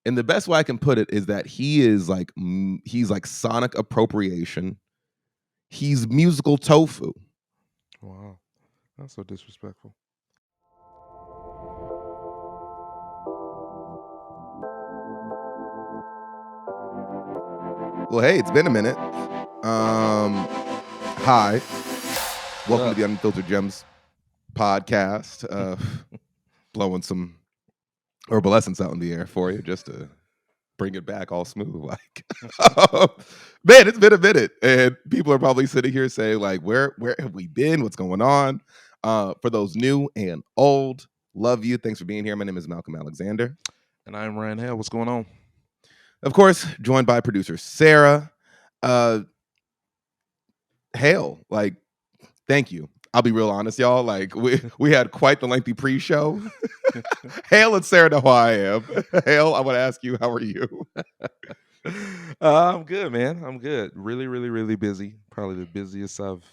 And the best way I can put it is that he's like sonic appropriation. He's musical tofu. Wow, that's so disrespectful. Well, hey, it's been a minute. Hi, welcome to the Unfiltered Gems podcast. Blowing some herbal essence out in the air for you, just to bring it back all smooth. Like, man, it's been a minute, and people are probably sitting here saying, like, where have we been? What's going on? For those new and old, love you. Thanks for being here. My name is Malcolm Alexander. And I'm Ryan Hale. What's going on? Of course, joined by producer Sarah. Hale, like, thank you. I'll be real honest, y'all. Like, we had quite the lengthy pre-show. Hale and Sarah know who I am. Hale, I want to ask you, how are you? I'm good, man. I'm good. Really, really, really busy. Probably the busiest I've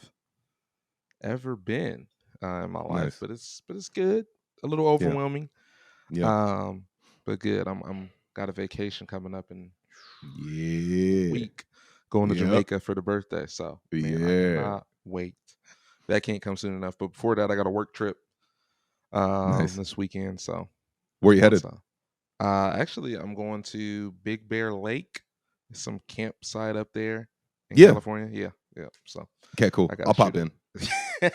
ever been in my life. Nice. But it's good. A little overwhelming. Yeah. But good. I'm got a vacation coming up in Yeah. week, going to Yep. Jamaica for the birthday. So man, I Yeah. cannot wait. That can't come soon enough. But before that, I got a work trip Nice. this weekend. So Where you headed? actually, I'm going to Big Bear Lake. Some campsite up there in Yeah. California. Yeah. So Okay, cool. I gotta I'll pop shoot in. it.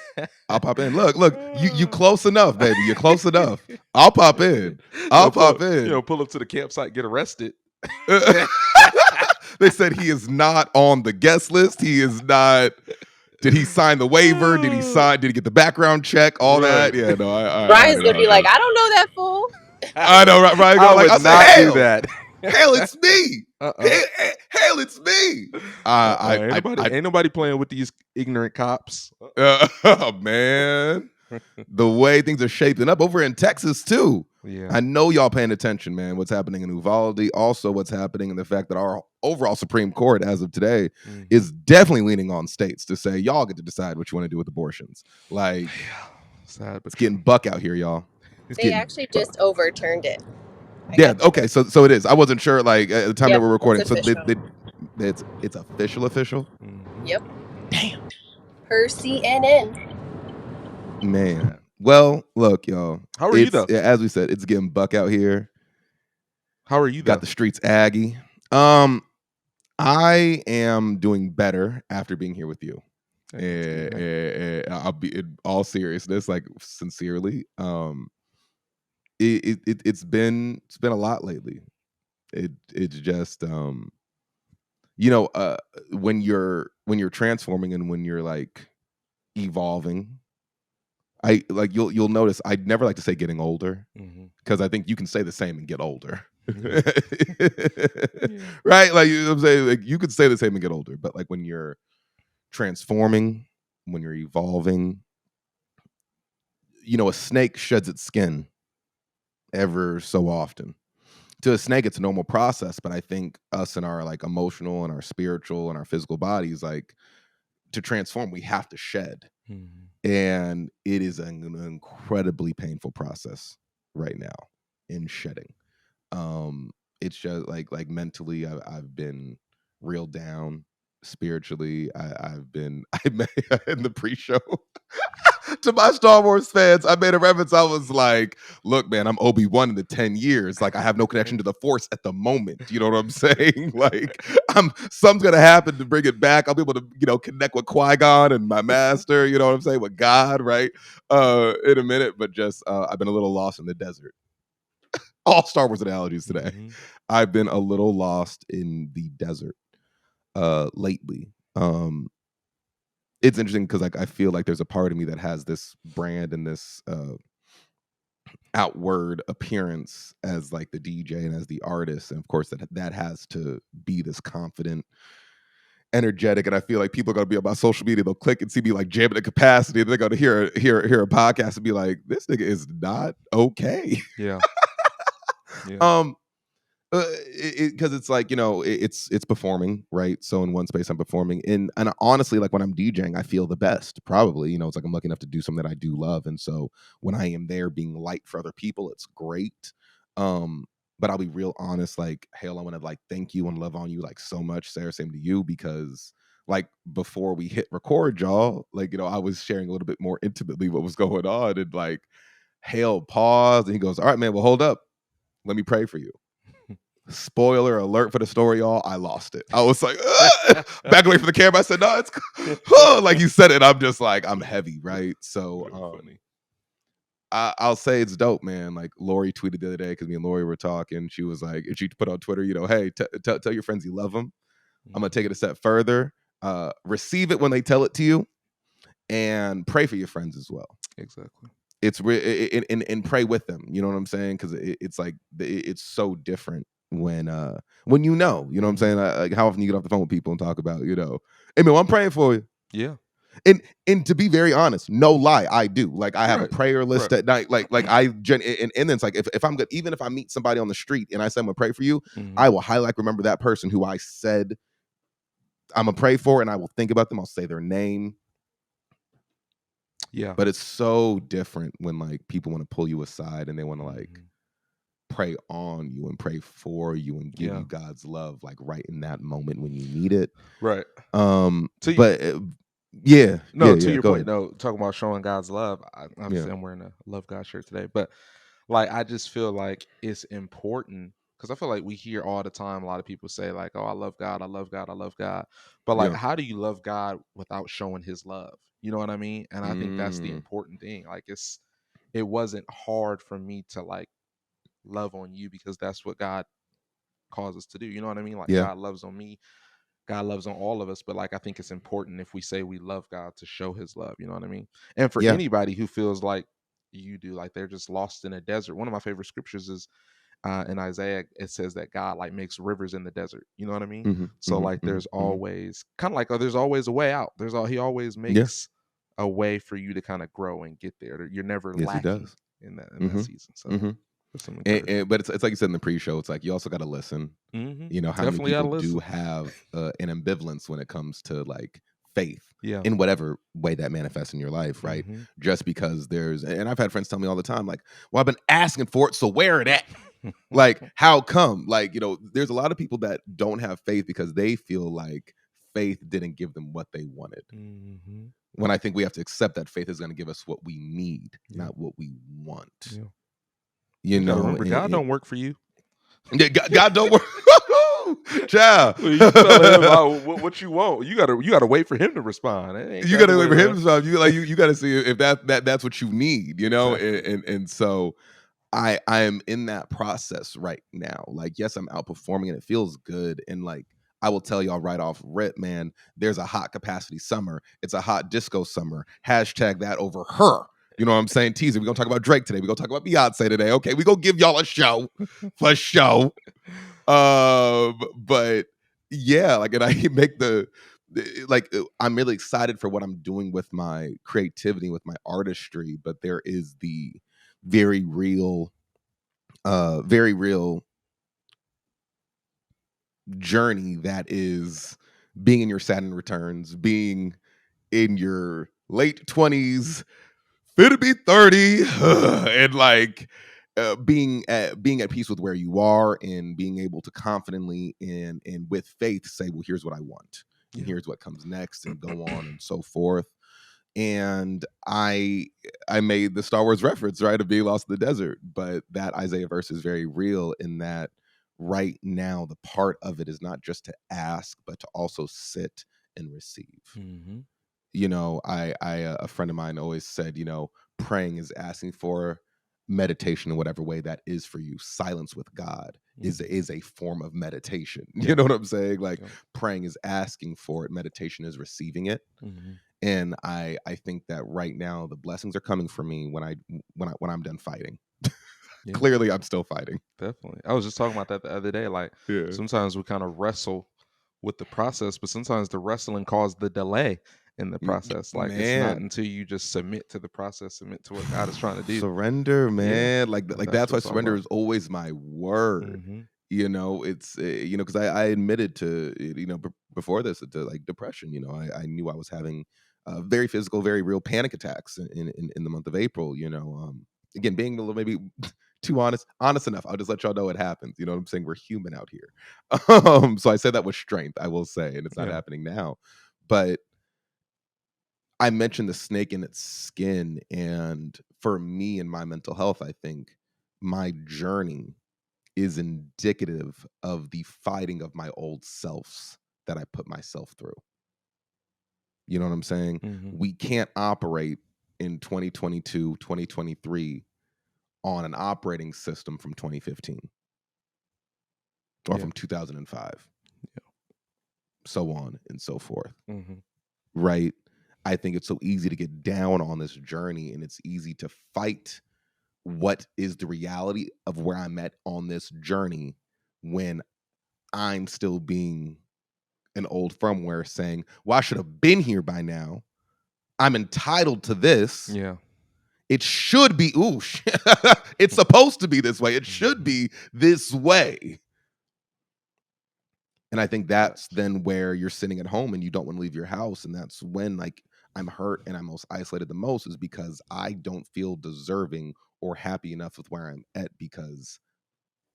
I'll pop in. Look, you close enough, baby. You're close enough. I'll pop in. I'll pop in. Pull up to the campsite, get arrested. They said he is not on the guest list. He is not. Did he sign the waiver? Did he get the background check? All that? Yeah, no. Ryan's gonna be like, I don't know that fool. I know, right? Ryan, I would like, not do that. Hell, it's me. Hell, it's me. Ain't nobody playing with these ignorant cops. Oh man, the way things are shaping up over in Texas too. Yeah, I know y'all paying attention, man. What's happening in Uvalde? Also, what's happening in the fact that our overall Supreme Court, as of today, is definitely leaning on states to say y'all get to decide what you want to do with abortions. Like, sad, but it's getting buck out here, y'all. They actually just overturned it. Yeah. Okay. So it is. I wasn't sure. Like at the time that we're recording, it's so official. it's official. Yep. Damn. Per CNN. Man. Well, look, y'all. How are you though? As we said, it's getting buck out here. How are you? Got the streets aggy. I am doing better after being here with you. I'll be in all seriousness, like sincerely. It's been a lot lately. It's just when you're transforming and when you're like evolving, you'll notice I'd never like to say getting older because I think you can say the same and get older. Right? Like, you know what I'm saying, like, you could say the same and get older, but like when you're transforming, when you're evolving, a snake sheds its skin ever so often. To a snake, it's a normal process, but I think us and our like emotional and our spiritual and our physical bodies, like, to transform, we have to shed. And it is an incredibly painful process right now in shedding. It's just like mentally, I've been real down. Spiritually, I've been in the pre-show to my Star Wars fans, I made a reference. I was like, look, man, I'm Obi-Wan in the 10 years. Like, I have no connection to the Force at the moment. You know what I'm saying? Like, something's gonna happen to bring it back. I'll be able to, connect with Qui-Gon and my master, you know what I'm saying, with God, right? In a minute, but just I've been a little lost in the desert. All Star Wars analogies today. I've been a little lost in the desert lately. It's interesting because like I feel like there's a part of me that has this brand and this outward appearance as like the DJ and as the artist, and of course that has to be this confident, energetic, and I feel like people are gonna be on my social media, they'll click and see me like jamming the capacity, and they're gonna hear a podcast and be like, this nigga is not okay. Yeah. Because it's like, it's performing, right? So in one space I'm performing, and honestly, like when I'm DJing, I feel the best. Probably, it's like I'm lucky enough to do something that I do love, and so when I am there being light for other people, it's great. But I'll be real honest, like, Hale, I want to like thank you and love on you like so much. Sarah, same to you, because like before we hit record, y'all, like, I was sharing a little bit more intimately what was going on, and like Hale paused and he goes, "All right, man, well, hold up. Let me pray for you." Spoiler alert for the story, y'all. I lost it. I was like, back away from the camera. I said, "No, it's like you said it." I'm just like, I'm heavy, right? So funny. I'll say it's dope, man. Like Lori tweeted the other day, because me and Lori were talking. She was like, she put on Twitter, hey, tell your friends you love them. I'm gonna take it a step further. Receive it when they tell it to you, and pray for your friends as well. Exactly. It's and pray with them. You know what I'm saying? Because it's like it's so different when you know what I'm saying. Like how often you get off the phone with people and talk about, hey man, I'm praying for you. Yeah. And to be very honest, no lie, I do. Like I have a prayer list at night. Like and then it's like if I'm good, even if I meet somebody on the street and I say I'm gonna pray for you, I will highlight remember that person who I said I'm gonna pray for, and I will think about them. I'll say their name. Yeah. But it's so different when like people want to pull you aside and they want to like pray on you and pray for you and give you God's love like right in that moment when you need it. Right. To your point, no, talking about showing God's love. Obviously, I'm wearing a Love God shirt today, but like I just feel like it's important, because I feel like we hear all the time a lot of people say like, "Oh, I love God, I love God, I love God," but like, how do you love God without showing His love? You know what I mean? And I think that's the important thing. Like it wasn't hard for me to like love on you, because that's what God calls us to do. You know what I mean? Like God loves on me. God loves on all of us, but like I think it's important if we say we love God to show His love. You know what I mean? And for anybody who feels like you do, like they're just lost in a desert. One of my favorite scriptures is in Isaiah. It says that God like makes rivers in the desert. You know what I mean? So like there's always kind of like there's always a way out. He always makes a way for you to kind of grow and get there. You're never lacking in that season. So. But it's like you said in the pre-show, it's like you also got to listen. How Definitely many people do have an ambivalence when it comes to like faith in whatever way that manifests in your life, right? Just because and I've had friends tell me all the time, like, "Well, I've been asking for it, so where it at?" Like, how come? Like, there's a lot of people that don't have faith because they feel like faith didn't give them what they wanted. When I think we have to accept that faith is going to give us what we need, not what we want. Remember, God don't work for you. God don't work. Child. You tell him what you want. You gotta wait for Him to respond. You gotta wait for Him to respond. You gotta see if that's what you need. Exactly. And so I am in that process right now. Like, yes, I'm outperforming and it feels good. And like I will tell y'all right off rip, man, there's a hot capacity summer. It's a hot disco summer. Hashtag that over her. You know what I'm saying? Teaser. We're going to talk about Drake today. We're going to talk about Beyonce today. Okay, we're going to give y'all a show for show. But yeah, like, and I make I'm really excited for what I'm doing with my creativity, with my artistry, but there is the very real journey that is being in your Saturn returns, being in your late 20s, fit to be 30, and like being at peace with where you are and being able to confidently and with faith say, well, here's what I want, and here's what comes next, and go on and so forth. And I made the Star Wars reference, right, of being lost in the desert, but that Isaiah verse is very real in that right now the part of it is not just to ask, but to also sit and receive. A friend of mine always said, praying is asking for meditation in whatever way that is for you. Silence with God is a form of meditation. You know what I'm saying? Like praying is asking for it. Meditation is receiving it. And I think that right now the blessings are coming for me when I'm done fighting. Clearly I'm still fighting. Definitely. I was just talking about that the other day. Like sometimes we kind of wrestle with the process, but sometimes the wrestling caused the delay in the process. Like it's not until you just submit to the process, submit to what God is trying to do. Surrender, man. Like that's why surrender is always my word. It's because I admitted to before this to like depression. I knew I was having very physical, very real panic attacks in the month of April. Again, being a little maybe too honest enough. I'll just let y'all know it happens. You know what I'm saying? We're human out here. So I say that with strength, I will say, and it's not happening now. But I mentioned the snake in its skin, and for me and my mental health, I think my journey is indicative of the fighting of my old selves that I put myself through. You know what I'm saying? Mhm. We can't operate in 2022, 2023 on an operating system from 2015 or from 2005. So on and so forth. Mhm. Right? I think it's so easy to get down on this journey, and it's easy to fight what is the reality of where I'm at on this journey when I'm still being an old firmware saying, well, I should have been here by now. I'm entitled to this. Yeah. It should be, it's supposed to be this way. It should be this way. And I think that's then where you're sitting at home and you don't want to leave your house. And that's when, like, I'm hurt and I'm most isolated the most, is because I don't feel deserving or happy enough with where I'm at, because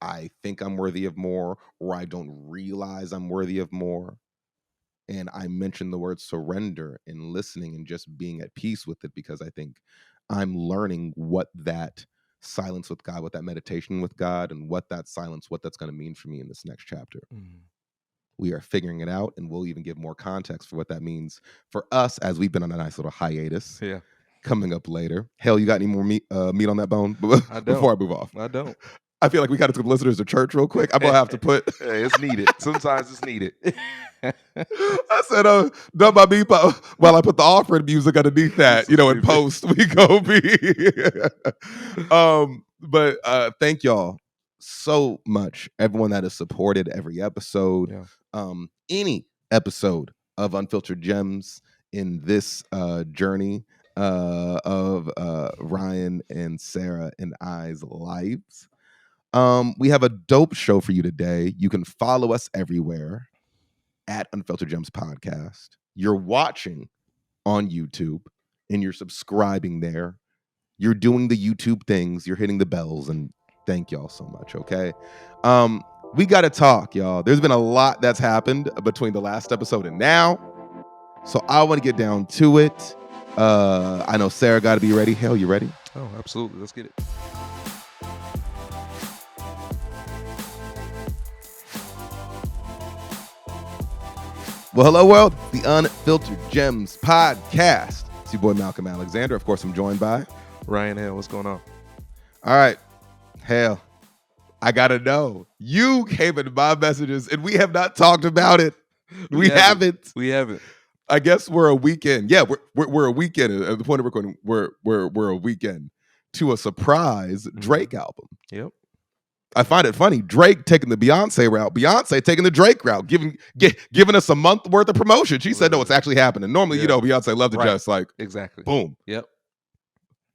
I think I'm worthy of more, or I don't realize I'm worthy of more. And I mentioned the word surrender and listening and just being at peace with it, because I think I'm learning what that silence with God, what that meditation with God, and what that silence, what that's going to mean for me in this next chapter. Mhm. We are figuring it out, and we'll even give more context for what that means for us as we've been on a nice little hiatus. Yeah. Coming up later. Hell, you got any more meat on that bone I don't. before I move off? I don't. I feel like we got to take the listeners to church real quick. I'm gonna have to put. Hey, it's needed. Sometimes it's needed. I said, done by me while I put the offering music underneath that. You know, in post we go be. But thank y'all so much, everyone that has supported every episode. Yeah. Any episode of Unfiltered Gems in this journey of Ryan and Sarah and I's lives. We have a dope show for you today. You can follow us everywhere at Unfiltered Gems Podcast. You're watching on YouTube and you're subscribing there. You're doing the YouTube things. You're hitting the bells, and thank y'all so much. Okay. We got to talk, y'all. There's been a lot that's happened between the last episode and now. So I want to get down to it. I know Sarah got to be ready. Hell, you ready? Oh, absolutely. Let's get it. Well, hello, world. The Unfiltered Gems Podcast. It's your boy, Malcolm Alexander. Of course, I'm joined by Ryan Hale. What's going on? All right. Hale, I got to know. You came into my messages, and we have not talked about it. We haven't. We haven't. I guess we're a weekend. Yeah, we're a weekend. At the point of recording, we're a weekend to a surprise Drake album. Yep. I find it funny. Drake taking the Beyonce route. Beyonce taking the Drake route, giving us a month worth of promotion. She said, no, it's actually happening. Normally, you know, Beyonce loved to just like, exactly. Boom. Yep.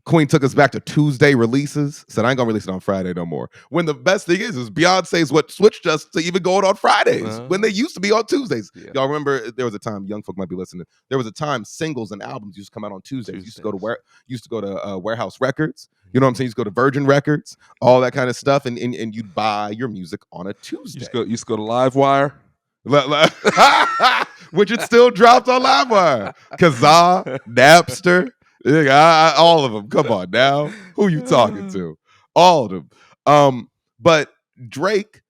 Queen took us back to Tuesday releases. Said, I ain't gonna release it on Friday no more. When the best thing is Beyonce's what switched us to even going on Fridays when they used to be on Tuesdays. Yeah. Y'all remember there was a time, young folk might be listening. There was a time singles and albums used to come out on Tuesdays. Used to go to Warehouse Records. You know what I'm saying? You used to go to Virgin Records, all that kind of stuff, and you'd buy your music on a Tuesday. You used to go to Livewire. Which it still dropped on Livewire. Kazaa, Napster. All of them. Come on now. Who you talking to? All of them. But Drake,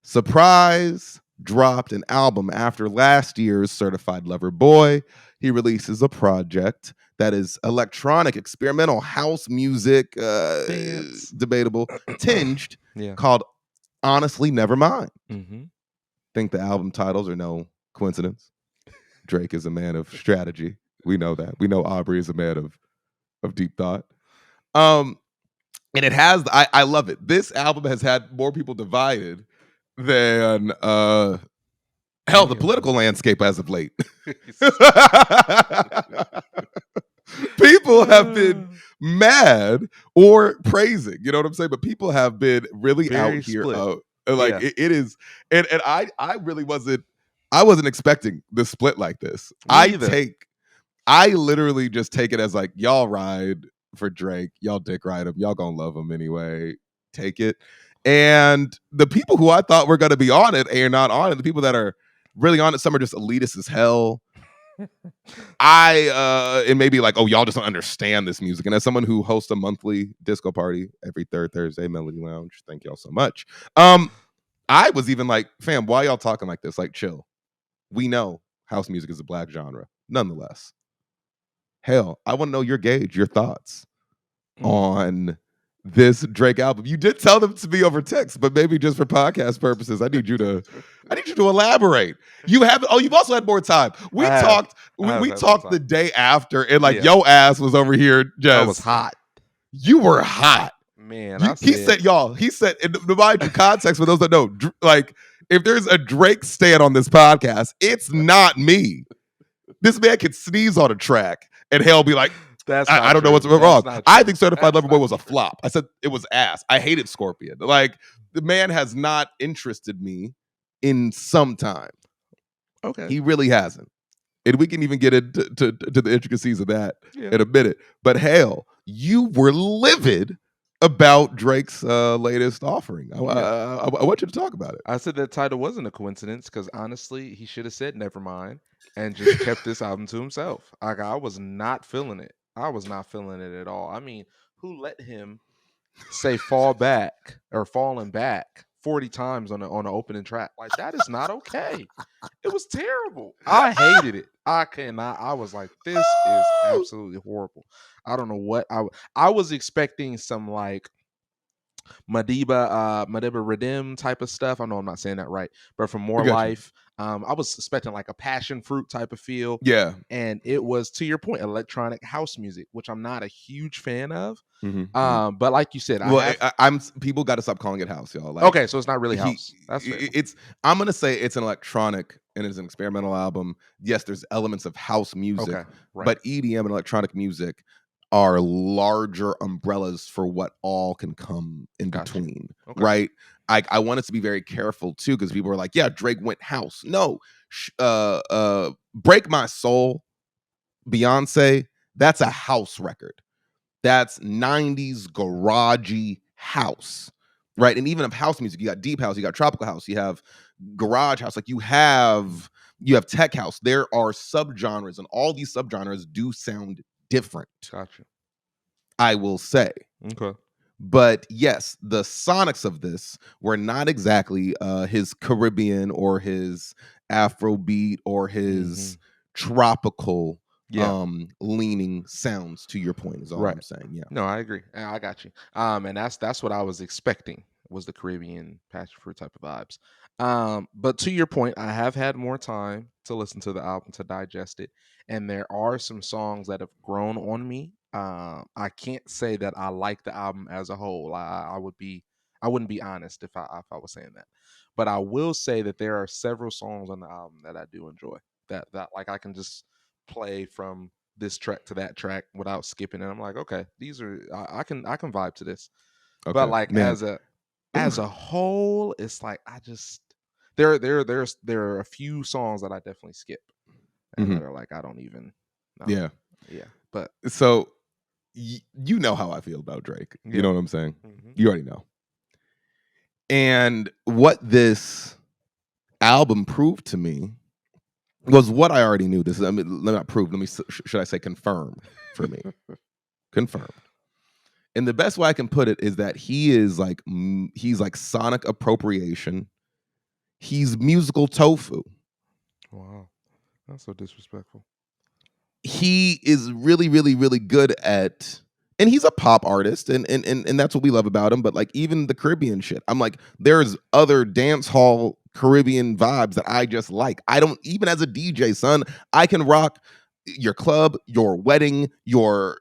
surprise, dropped an album after last year's Certified Lover Boy. He releases a project that is electronic, experimental house music, debatable, tinged, called Honestly Nevermind. Mm-hmm. Think the album titles are no coincidence. Drake is a man of strategy. We know that. We know Aubrey is a man of deep thought. And it has, I love it. This album has had more people divided than the political landscape as of late. People have been mad or praising, you know what I'm saying? But people have been really very out here. Split. It is, and I really wasn't expecting the split like this. I literally just take it as like, y'all ride for Drake, y'all dick ride him, y'all gonna love him anyway. take it. And the people who I thought were going to be on it are not on it. The people that are really on it, some are just elitist as hell. It may be like, oh, y'all just don't understand this music. And as someone who hosts a monthly disco party every third Thursday, Melody Lounge, thank y'all so much. I was even like, fam, why y'all talking like this? Like, chill. We know house music is a black genre. Nonetheless, hell, I want to know your gauge, your thoughts on this Drake album. You did tell them to be over text, but maybe just for podcast purposes, I need you to elaborate. You've also had more time. We talked the day after, and like yo ass was over here just. I was hot. You were hot. Man, he said, in the mind you context for those that know, like, if there's a Drake stan on this podcast, it's not me. This man could sneeze on a track and hell be like, I don't know what's wrong. I think Certified Lover Boy was a flop. I said it was ass. I hated Scorpion. Like, the man has not interested me in some time. Okay. He really hasn't. And we can even get into the intricacies of that in a minute. But hell, you were livid about Drake's latest offering. I want you to talk about it. I said that title wasn't a coincidence because honestly, he should have said Nevermind and just kept this album to himself. Like, I was not feeling it. I was not feeling it at all. I mean, who let him say falling back 40 times on the opening track? Like, that is not okay. It was terrible. I hated it. I cannot. I was like, this is absolutely horrible. I don't know what I was expecting some like Madiba Redim type of stuff. I know I'm not saying that right, but from More Life, I was expecting like a passion fruit type of feel. Yeah. And it was, to your point, electronic house music, which I'm not a huge fan of. Mm-hmm. But like you said, people got to stop calling it house, y'all. Like, okay, so it's not really house. That's fair. I'm gonna say it's an electronic and it's an experimental album. Yes, there's elements of house music, but EDM and electronic music are larger umbrellas for what all can come in between, right? I wanted to be very careful too, because people were like, yeah, Drake went house. No, Break My Soul, Beyonce, that's a house record. That's 90s garagey house, right? And even of house music, you got deep house, you got tropical house, you have garage house, like you have tech house. There are subgenres, and all these subgenres do sound different. Gotcha. I will say. Okay. But yes, the sonics of this were not exactly his Caribbean or his Afrobeat or his tropical leaning sounds, to your point, is all I'm saying. Yeah. No, I agree. I got you. And that's what I was expecting, was the Caribbean passion fruit type of vibes. But to your point, I have had more time to listen to the album, to digest it, and there are some songs that have grown on me. I can't say that I like the album as a whole. I wouldn't be honest if I was saying that. But I will say that there are several songs on the album that I do enjoy. That like I can just play from this track to that track without skipping it. I'm like, okay, these are I can vibe to this. Okay, but like as a whole, it's like I just there are a few songs that I definitely skip, and that are like I don't even know. Yeah. But so you know how I feel about Drake. You know what I'm saying? You already know. And what this album proved to me was what I already knew. This is, I mean, not prove. Should I say confirmed for me? Confirmed. And the best way I can put it is that he's like sonic appropriation. He's musical tofu. Wow, that's so disrespectful. He is really, really, really good at, and he's a pop artist, and that's what we love about him. But like even the Caribbean shit, I'm like, there's other dance hall Caribbean vibes that I just like. I don't, even as a DJ, son, I can rock your club, your wedding, your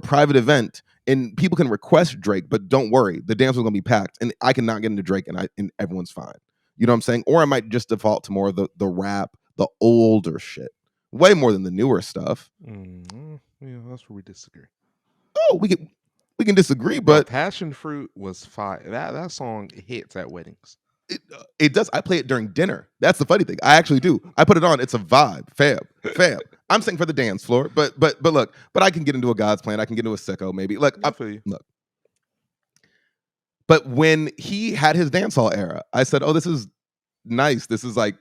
private event, and people can request Drake, but don't worry, the dance is gonna be packed, and I cannot get into Drake, and everyone's fine. You know what I'm saying? Or I might just default to more of the rap, the older shit. Way more than the newer stuff. Yeah, that's where we disagree. Oh, we can disagree, but Passion Fruit was fire. That song hits at weddings. It does. I play it during dinner. That's the funny thing. I actually do. I put it on. It's a vibe. Fab. I'm saying for the dance floor, but look, but I can get into a God's Plan. I can get into a Sicko maybe. Look, for you. Look. But when he had his dancehall era, I said, "Oh, this is nice. This is like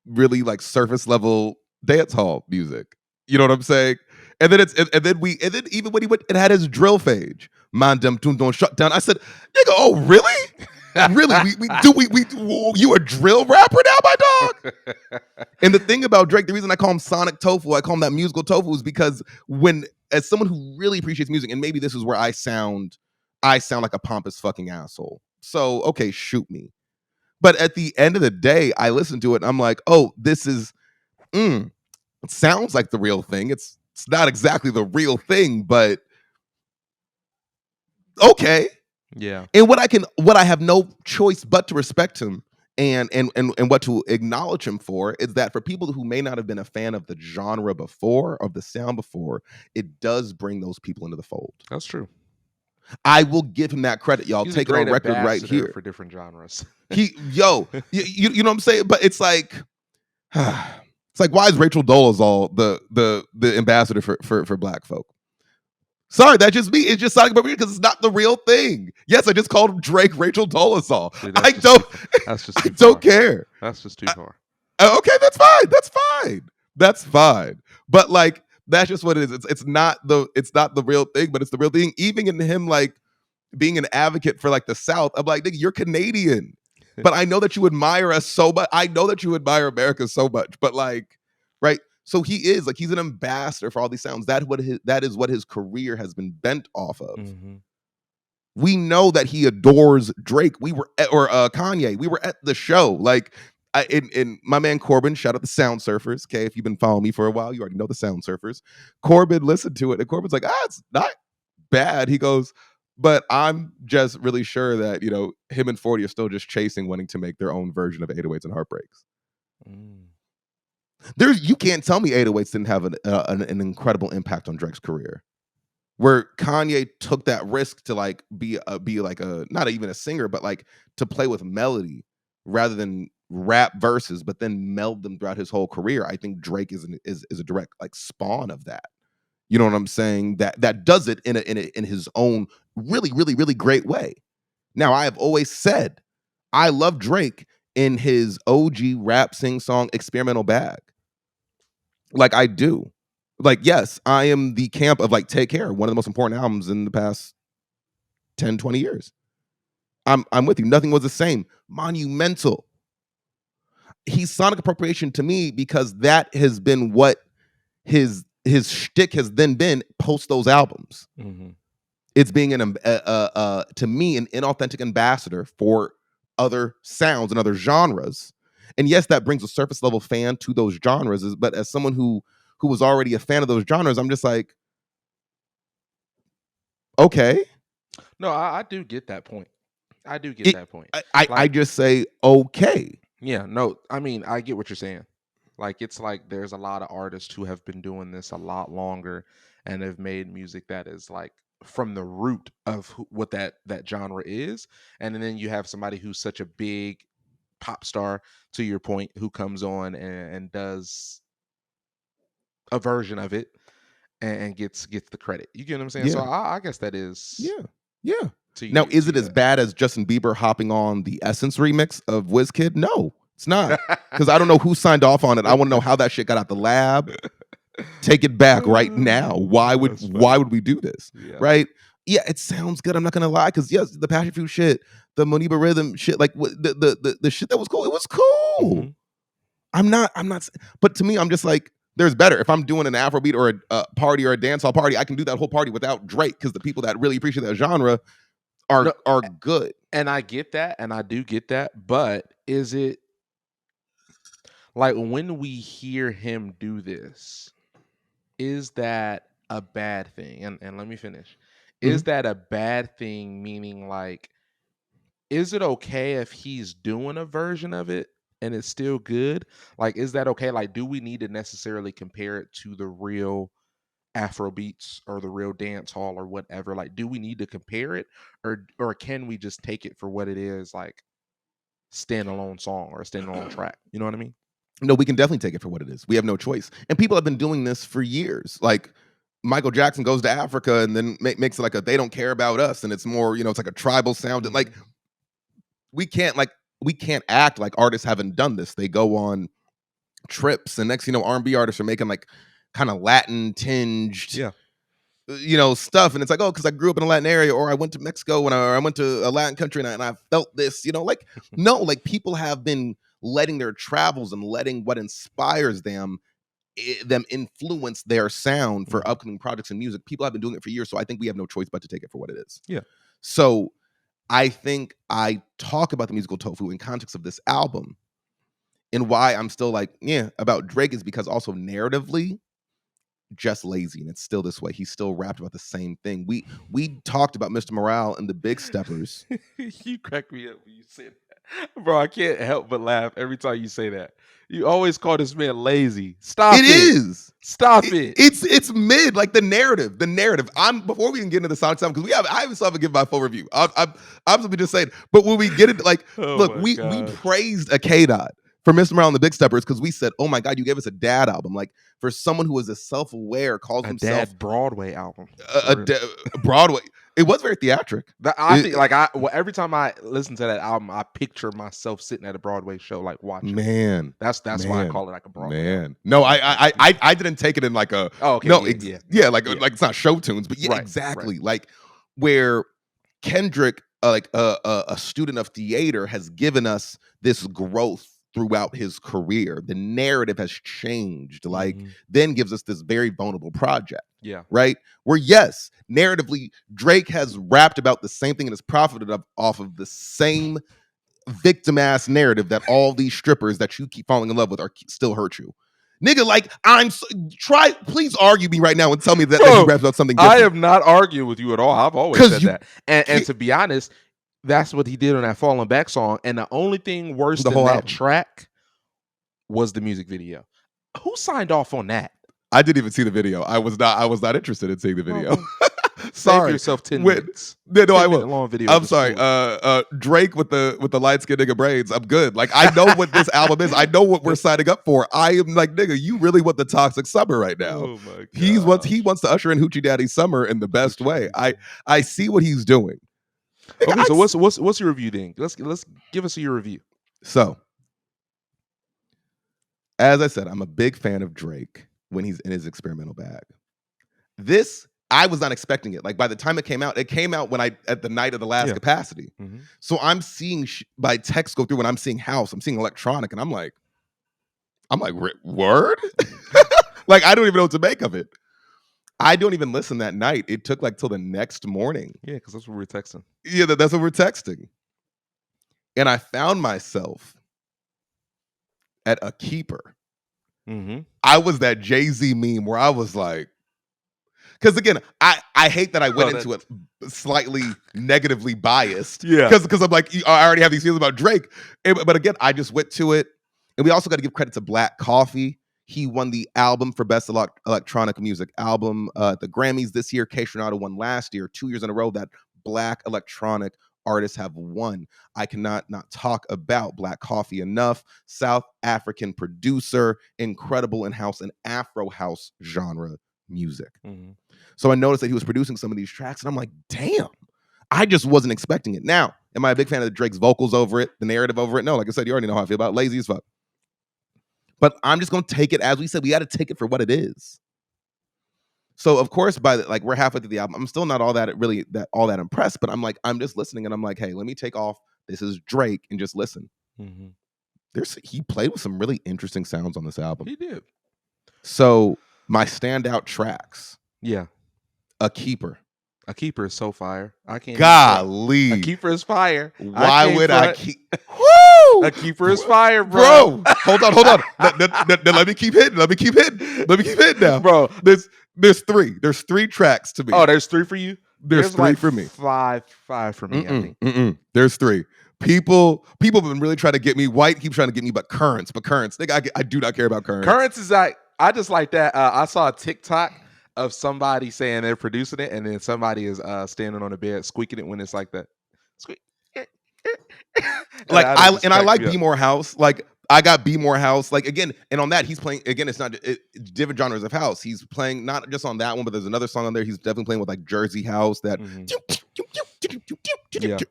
really like surface level dancehall music." You know what I'm saying? And then even when he went and had his drill phase, man, them tune don't shut down. I said, "Nigga, oh really? Really? You a drill rapper now, my dog?" And the thing about Drake, the reason I call him Sonic Tofu, I call him that musical tofu, is because as someone who really appreciates music, and maybe this is where I sound like a pompous fucking asshole. So okay, shoot me. But at the end of the day, I listen to it and I'm like, oh, this is it sounds like the real thing. It's not exactly the real thing, but okay. Yeah. And what I have no choice but to respect him and what to acknowledge him for is that for people who may not have been a fan of the genre before, of the sound before, it does bring those people into the fold. That's true. I will give him that credit, y'all. He's take it on record right here for different genres. you know what I'm saying? But it's like why is Rachel Dolezal the ambassador for Black folk? Sorry, that's just me. It's just Sonic because it's not the real thing. Yes, I just called him Drake Rachel Dolezal. I don't care. That's just too far. Okay, that's fine. That's fine. But like that's just what it is. It's not the real thing, but it's the real thing. Even in him like being an advocate for like the South, I'm like, nigga, you're Canadian. But I know that you admire us so much. I know that you admire America so much. But like, right? So he is like he's an ambassador for all these sounds. That is what his career has been bent off of. Mm-hmm. We know that he adores Drake. Kanye. We were at the show. Like in my man Corbin, shout out the Sound Surfers. Okay, if you've been following me for a while, you already know the Sound Surfers. Corbin listened to it, and Corbin's like, it's not bad. He goes, but I'm just really sure that, you know, him and 40 are still just chasing, wanting to make their own version of 808s and Heartbreaks. You can't tell me 808s didn't have an incredible impact on Drake's career. Where Kanye took that risk to like be like a not even a singer, but like to play with melody rather than rap verses, but then meld them throughout his whole career. I think Drake is a direct like spawn of that. You know what I'm saying? That does it in his own really, really, really great way. Now, I have always said I love Drake in his OG rap sing song experimental bag. Like I do. Like, yes, I am the camp of like Take Care, one of the most important albums in the past 10, 20 years. I'm with you. Nothing Was the Same. Monumental. He's sonic appropriation to me because that has been what his shtick has then been post those albums. Mm-hmm. It's being to me an inauthentic ambassador for other sounds and other genres. And yes, that brings a surface level fan to those genres. But as someone who was already a fan of those genres, I'm just like, okay. No, I do get that point. I do get that point. I just say okay. Yeah, no, I mean, I get what you're saying. Like, it's like there's a lot of artists who have been doing this a lot longer and have made music that is like from the root of what that genre is. And then you have somebody who's such a big pop star, to your point, who comes on and does a version of it and gets the credit. You get what I'm saying? Yeah. So I guess that is. Yeah. Now, is it as bad as Justin Bieber hopping on the Essence remix of WizKid? No, it's not. Because I don't know who signed off on it. I want to know how that shit got out the lab. Take it back right now. Why would we do this? Yeah. Right? Yeah, it sounds good. I'm not gonna lie. Because yes, the Passion Fruit shit, the Moniba Rhythm shit, like the shit that was cool. It was cool. Mm-hmm. I'm not. But to me, I'm just like, there's better. If I'm doing an Afrobeat or a party or a dancehall party, I can do that whole party without Drake because the people that really appreciate that genre are good. And I get that, and I do get that. But is it like when we hear him do this, is that a bad thing? And let me finish. Is that a bad thing? Meaning, like, is it okay if he's doing a version of it and it's still good? Like, is that okay? Like, do we need to necessarily compare it to the real Afro beats or the real dance hall or whatever? Like, do we need to compare it, or can we just take it for what it is, like standalone song or a standalone track? You know what I mean? No, we can definitely take it for what it is. We have no choice. And people have been doing this for years. Like Michael Jackson goes to Africa and then makes it like they don't care about us, and it's more, it's like a tribal sound. And like we can't act like artists haven't done this. They go on trips, and next R&B artists are making like kind of Latin tinged stuff, and it's like, oh, because I grew up in a Latin area, or I went to Mexico or I went to a Latin country and I felt this, like no, like people have been letting their travels and letting what inspires them influence their sound for upcoming projects and music. People have been doing it for years, so I think we have no choice but to take it for what it is. Yeah. So I think I talk about the musical tofu in context of this album, and why I'm still like, about Drake is because also narratively, just lazy, and it's still this way. He's still rapped about the same thing. We talked about Mr. Morale and the Big Steppers. You crack me up when you say that, bro. I can't help but laugh every time you say that. You always call this man lazy. Stop it. It is. Stop it. It's mid, like the narrative. Before we can get into the song sound, because I still haven't given my full review. I'm simply just saying. But when we get it, like, look, we praised a K-Dot for Mr. Morale and the Big Steppers because we said, oh my God, you gave us a dad album. Like, for someone who is a self-aware, calls himself dad Broadway album. Broadway. It was very theatric. I think every time I listen to that album, I picture myself sitting at a Broadway show, like watching. Man, that's why I call it like a Broadway. Man, album. no, I didn't take it in like a. Oh, okay. No, like it's not show tunes, but exactly. Right. Like where Kendrick, a student of theater, has given us this growth throughout his career. The narrative has changed, then gives us this very vulnerable project. Yeah. Right? Where, yes, narratively, Drake has rapped about the same thing and has profited off of the same victim-ass narrative that all these strippers that you keep falling in love with still hurt you. Nigga, like, please argue me right now and tell me that he raps about something different. I am not arguing with you at all. I've always said that. And to be honest, that's what he did on that Falling Back song. And the only thing worse than that track was the music video. Who signed off on that? I didn't even see the video. I was not interested in seeing the video. Sorry. Save yourself 10 minutes. No, I will. Long video. I'm sorry. Drake with the light skinned nigga braids. I'm good. Like, I know what this album is. I know what we're signing up for. I am like, nigga, you really want the toxic summer right now. Oh my God. He wants to usher in Hoochie Daddy summer in the best way. I see what he's doing. Okay, so what's your review then? Let's give us your review. So, as I said, I'm a big fan of Drake when he's in his experimental bag. This, I was not expecting it. Like, by the time it came out when at the night of the last Capacity. Mm-hmm. So I'm seeing by text go through when I'm seeing house, I'm seeing electronic, and I'm like, word? Like, I don't even know what to make of it. I don't even listen that night. It took like till the next morning. Yeah, because that's what we were texting. Yeah, that's what we're texting. And I found myself at a keeper. Mm-hmm. I was that Jay-Z meme where I was like, because again, I hate that I went into it slightly negatively biased. Yeah. Because I'm like, I already have these feelings about Drake. But again, I just went to it. And we also got to give credit to Black Coffee. He won the album for Best Electronic Music Album at the Grammys this year. Kaytranada won last year. 2 years in a row that Black electronic artists have won. I cannot not talk about Black Coffee enough. South African producer, incredible in-house and Afro house genre music. Mm-hmm. So I noticed that he was producing some of these tracks, and I'm like, damn, I just wasn't expecting it. Now, am I a big fan of Drake's vocals over it, the narrative over it? No, like I said, you already know how I feel about it. Lazy as fuck. But I'm just going to take it, as we said, we got to take it for what it is. So, of course, we're halfway through the album. I'm still not all that impressed, but I'm just listening, and I'm like, hey, let me take off. This is Drake, and just listen. Mm-hmm. He played with some really interesting sounds on this album. He did. So, my standout tracks. Yeah. A Keeper. A Keeper is so fire. I can't. Golly. A Keeper is fire. Why would I keep? Woo! A Keeper is fire, bro. Hold on. Let me keep hitting. Let me keep hitting now. Bro, there's three. There's 3 tracks to me. Oh, there's 3 for you? There's 3 for me. Five for me, I think. There's 3. People have been really trying to get me. White keeps trying to get me, but Currents. Nigga, I do not care about Currents. Currents is like, I just like that. I saw a TikTok of somebody saying they're producing it, and then somebody is standing on the bed squeaking it when it's like that. Squeak. I like Be More House. Like, I got Be More House. Like again, and on that he's playing again. It's not different genres of house. He's playing not just on that one, but there's another song on there. He's definitely playing with like Jersey house. That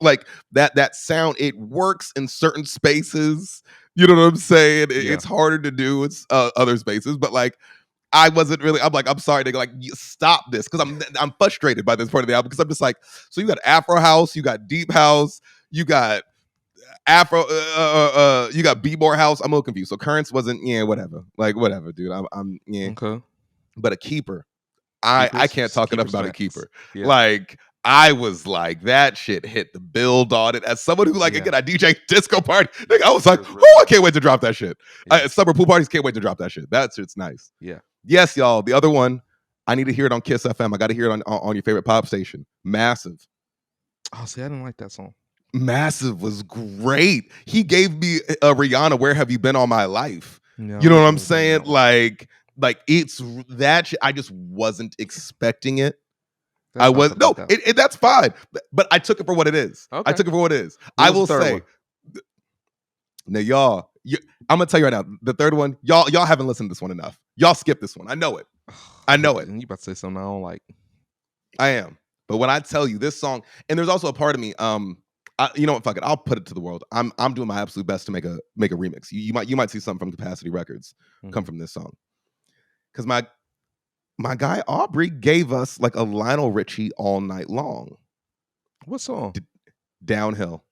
like that sound. It works in certain spaces. You know what I'm saying? It's harder to do. It's other spaces, but like I wasn't really. I'm like, I'm sorry, nigga. Like, stop this because I'm frustrated by this part of the album because I'm just like, so you got Afro house, you got deep house, you got Afro, you got Be More house. I'm a little confused. So Currents wasn't, whatever. Like, whatever, dude. I'm Okay. But a keeper, I can't talk enough about a keeper. Yeah. Like, I was like, that shit hit the build on it. As someone who, like, again, I DJ disco party, nigga, I was like, oh, I can't wait to drop that shit. Summer pool parties, can't wait to drop that shit. That shit's nice. Yeah. Yes, y'all. The other one, I need to hear it on Kiss FM. I got to hear it on your favorite pop station. Massive. Oh, see, I didn't like that song. Massive was great. He gave me a Rihanna, Where Have You Been All My Life? No, you know what I'm saying? Like it's that shit. I just wasn't expecting it. That's fine. But I took it for what it is. Okay. I took it for what it is. I will say, now y'all, I'm gonna tell you right now, the third one, y'all haven't listened to this one enough. Y'all skip this one. I know it. I know it. You about to say something I don't like. I am. But when I tell you this song, and there's also a part of me, you know what? Fuck it. I'll put it to the world. I'm doing my absolute best to make a remix. You might see something from Capacity Records come from this song, because my guy Aubrey gave us like a Lionel Richie All Night Long. What song? Downhill.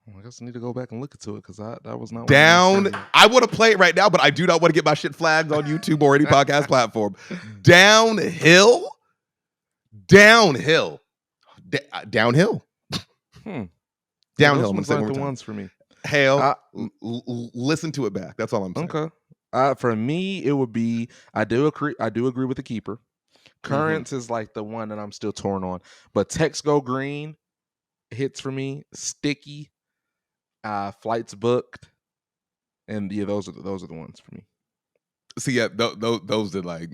I guess I need to go back and look into it because that was not down. I want to play it right now, but I do not want to get my shit flagged on YouTube or any podcast platform. Downhill. Downhill. Downhill. Downhill. Those aren't the ones for me. Hell, listen to it back. That's all I'm saying. Okay. For me, it would be. I do agree with the keeper. Currents is like the one that I'm still torn on, but Text Go Green hits for me. Sticky, Flights Booked, and yeah, those are the ones for me. See, yeah, those are like.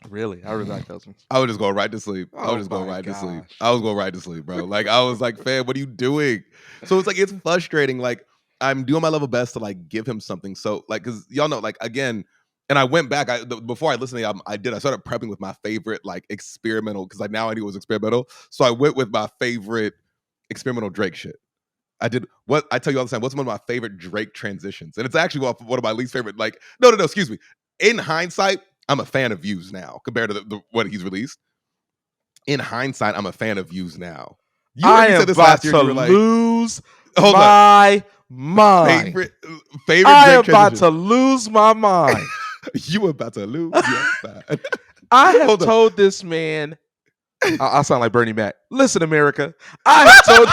Really? I really like those ones. I would just go right to sleep. I was going right to sleep, bro. Like, I was like, fam, what are you doing? So it's like, it's frustrating. Like, I'm doing my level best to like give him something. So like, because y'all know, like, again, and I went back, before I listened to the album, I started prepping with my favorite like experimental, because like now I knew it was experimental. So I went with my favorite experimental Drake shit. I did what I tell you all the time. What's one of my favorite Drake transitions? And it's actually one of my least favorite. Like, no, excuse me. In hindsight, I'm a fan of Views now compared to what he's released. In hindsight, I'm a fan of Views now. I am about to lose my mind. Favorite I am about to lose my mind. You about to lose your mind. I have told this man. I sound like Bernie Mac. Listen, America. I have told.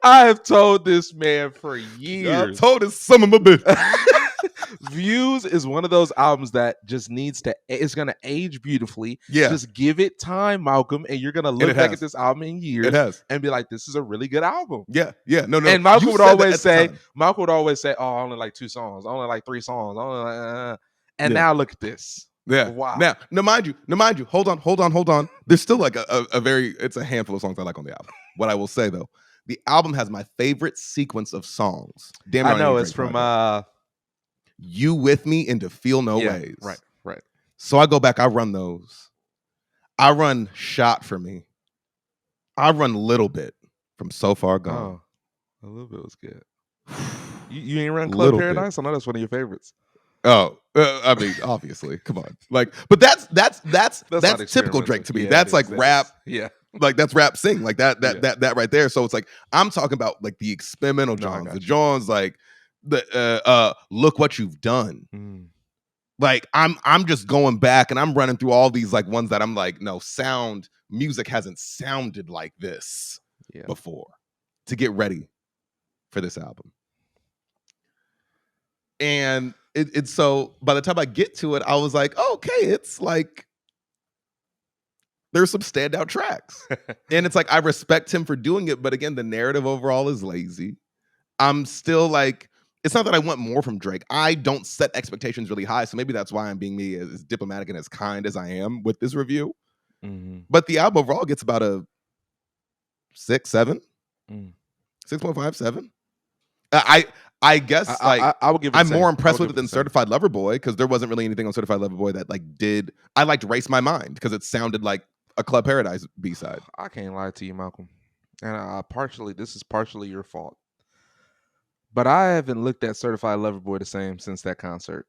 I have told this man for years. I told his some of my business. Views is one of those albums that just it's going to age beautifully. Yeah. Just give it time, Malcolm, and you're going to look back at this album in years and be like, this is a really good album. Yeah. Yeah. No. And Malcolm would always say, oh, only like 2 songs, only like 3 songs. And now look at this. Yeah. Wow. Now, mind you, hold on. There's still like it's a handful of songs I like on the album. What I will say though, the album has my favorite sequence of songs. Damn, I know it's from You With Me into Feel No Ways. Right. So I go back, I run those. I run Shot for Me. I run Little Bit from So Far Gone. Oh, a little bit was good. You ain't run Club Paradise? I know that's one of your favorites. Oh, I mean, obviously, come on. Like, but that's typical Drake to me. That's like rap. Yeah. Like that's rap sing. Like that right there. So it's like I'm talking about like the experimental Johns, the Johns, like the Look What You've Done. Like I'm just going back and I'm running through all these like ones that I'm like, no, music hasn't sounded like this before to get ready for this album. And it's so by the time I get to it, I was like, oh, okay, it's like there's some standout tracks. And it's like I respect him for doing it, but again, the narrative overall is lazy. I'm still like, it's not that I want more from Drake. I don't set expectations really high, so maybe that's why I'm being me as diplomatic and as kind as I am with this review. But the album overall gets about a 6, 7. 6.57. I guess I would give it. I'm more impressed with it than Certified Lover Boy because there wasn't really anything on Certified Lover Boy that like did. I liked Race My Mind because it sounded like a Club Paradise B-side. I can't lie to you, Malcolm, and this is partially your fault, but I haven't looked at Certified Lover Boy the same since that concert.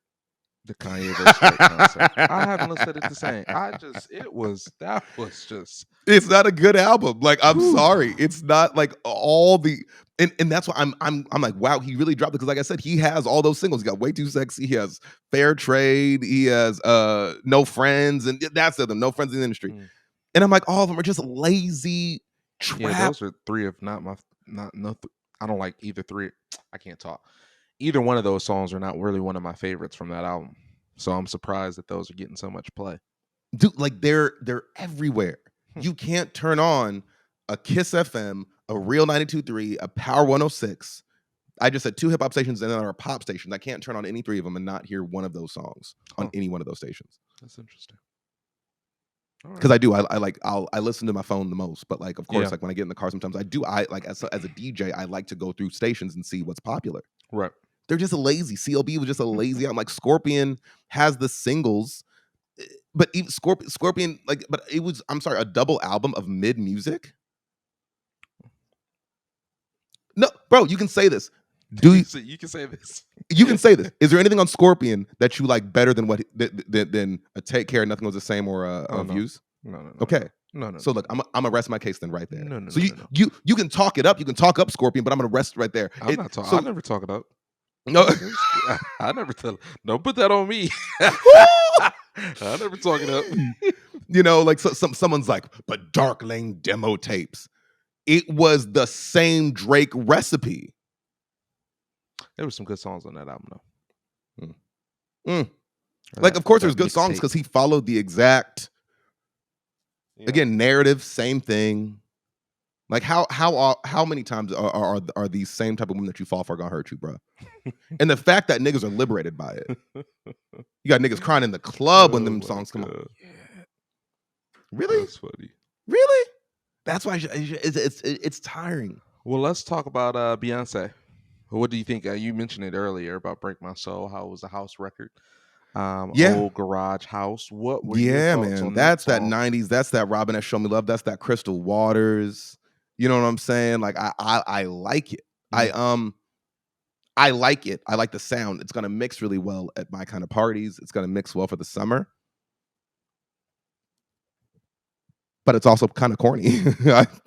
The Kanye versus Drake concert. I haven't listened to it the same. That was just. It's not a good album. Like, I'm sorry, it's not like all the, and that's why I'm like, wow, he really dropped it because, like I said, he has all those singles. He got Way Too Sexy. He has Fair Trade. He has No Friends, and that's the other No Friends in the Industry. And I'm like, all of them are just lazy trap. Yeah, those are three of I don't like either three. I can't talk. Either one of those songs are not really one of my favorites from that album. So I'm surprised that those are getting so much play. Dude, like they're everywhere. You can't turn on a Kiss FM, a Real 92.3, a Power 106. I just said 2 hip hop stations and then our pop stations. I can't turn on any 3 of them and not hear one of those songs on any one of those stations. That's interesting. Because I do, I listen to my phone the most, but like, of course, like when I get in the car, sometimes I like as a DJ, I like to go through stations and see what's popular. Right. They're just lazy. CLB was just a lazy. I'm like, Scorpion has the singles, but even Scorpion, like, but it was, I'm sorry, a double album of mid music. No, bro, you can say this. You can say this. You can say this. Is there anything on Scorpion that you like better than than a Take Care, Nothing Was the Same, or Views? No. Okay. No. So look, I'm gonna rest my case then right there. No. So you can talk it up. You can talk up Scorpion, but I'm gonna rest right there. I'm not talking. I never talk it up. No, I never tell. Don't put that on me. I never talk it up. You know, like someone's like, but Dark Lane demo tapes. It was the same Drake recipe. There were some good songs on that album, though. Like, of course, there's good songs because he followed the exact, again, narrative, same thing. Like, how many times are these same type of women that you fall for gonna hurt you, bro? And the fact that niggas are liberated by it. You got niggas crying in the club when them songs come on. Yeah. Really? That's funny. Really? That's why it's tiring. Well, let's talk about Beyonce. What do you think? You mentioned it earlier about Break My Soul, how it was a house record. Old garage house. What were your thoughts on that's that song? 90s. That's that Robin S. Show Me Love. That's that Crystal Waters. You know what I'm saying? Like I like it. Mm-hmm. I like it. I like the sound. It's gonna mix really well at my kind of parties. It's gonna mix well for the summer. But it's also kind of corny.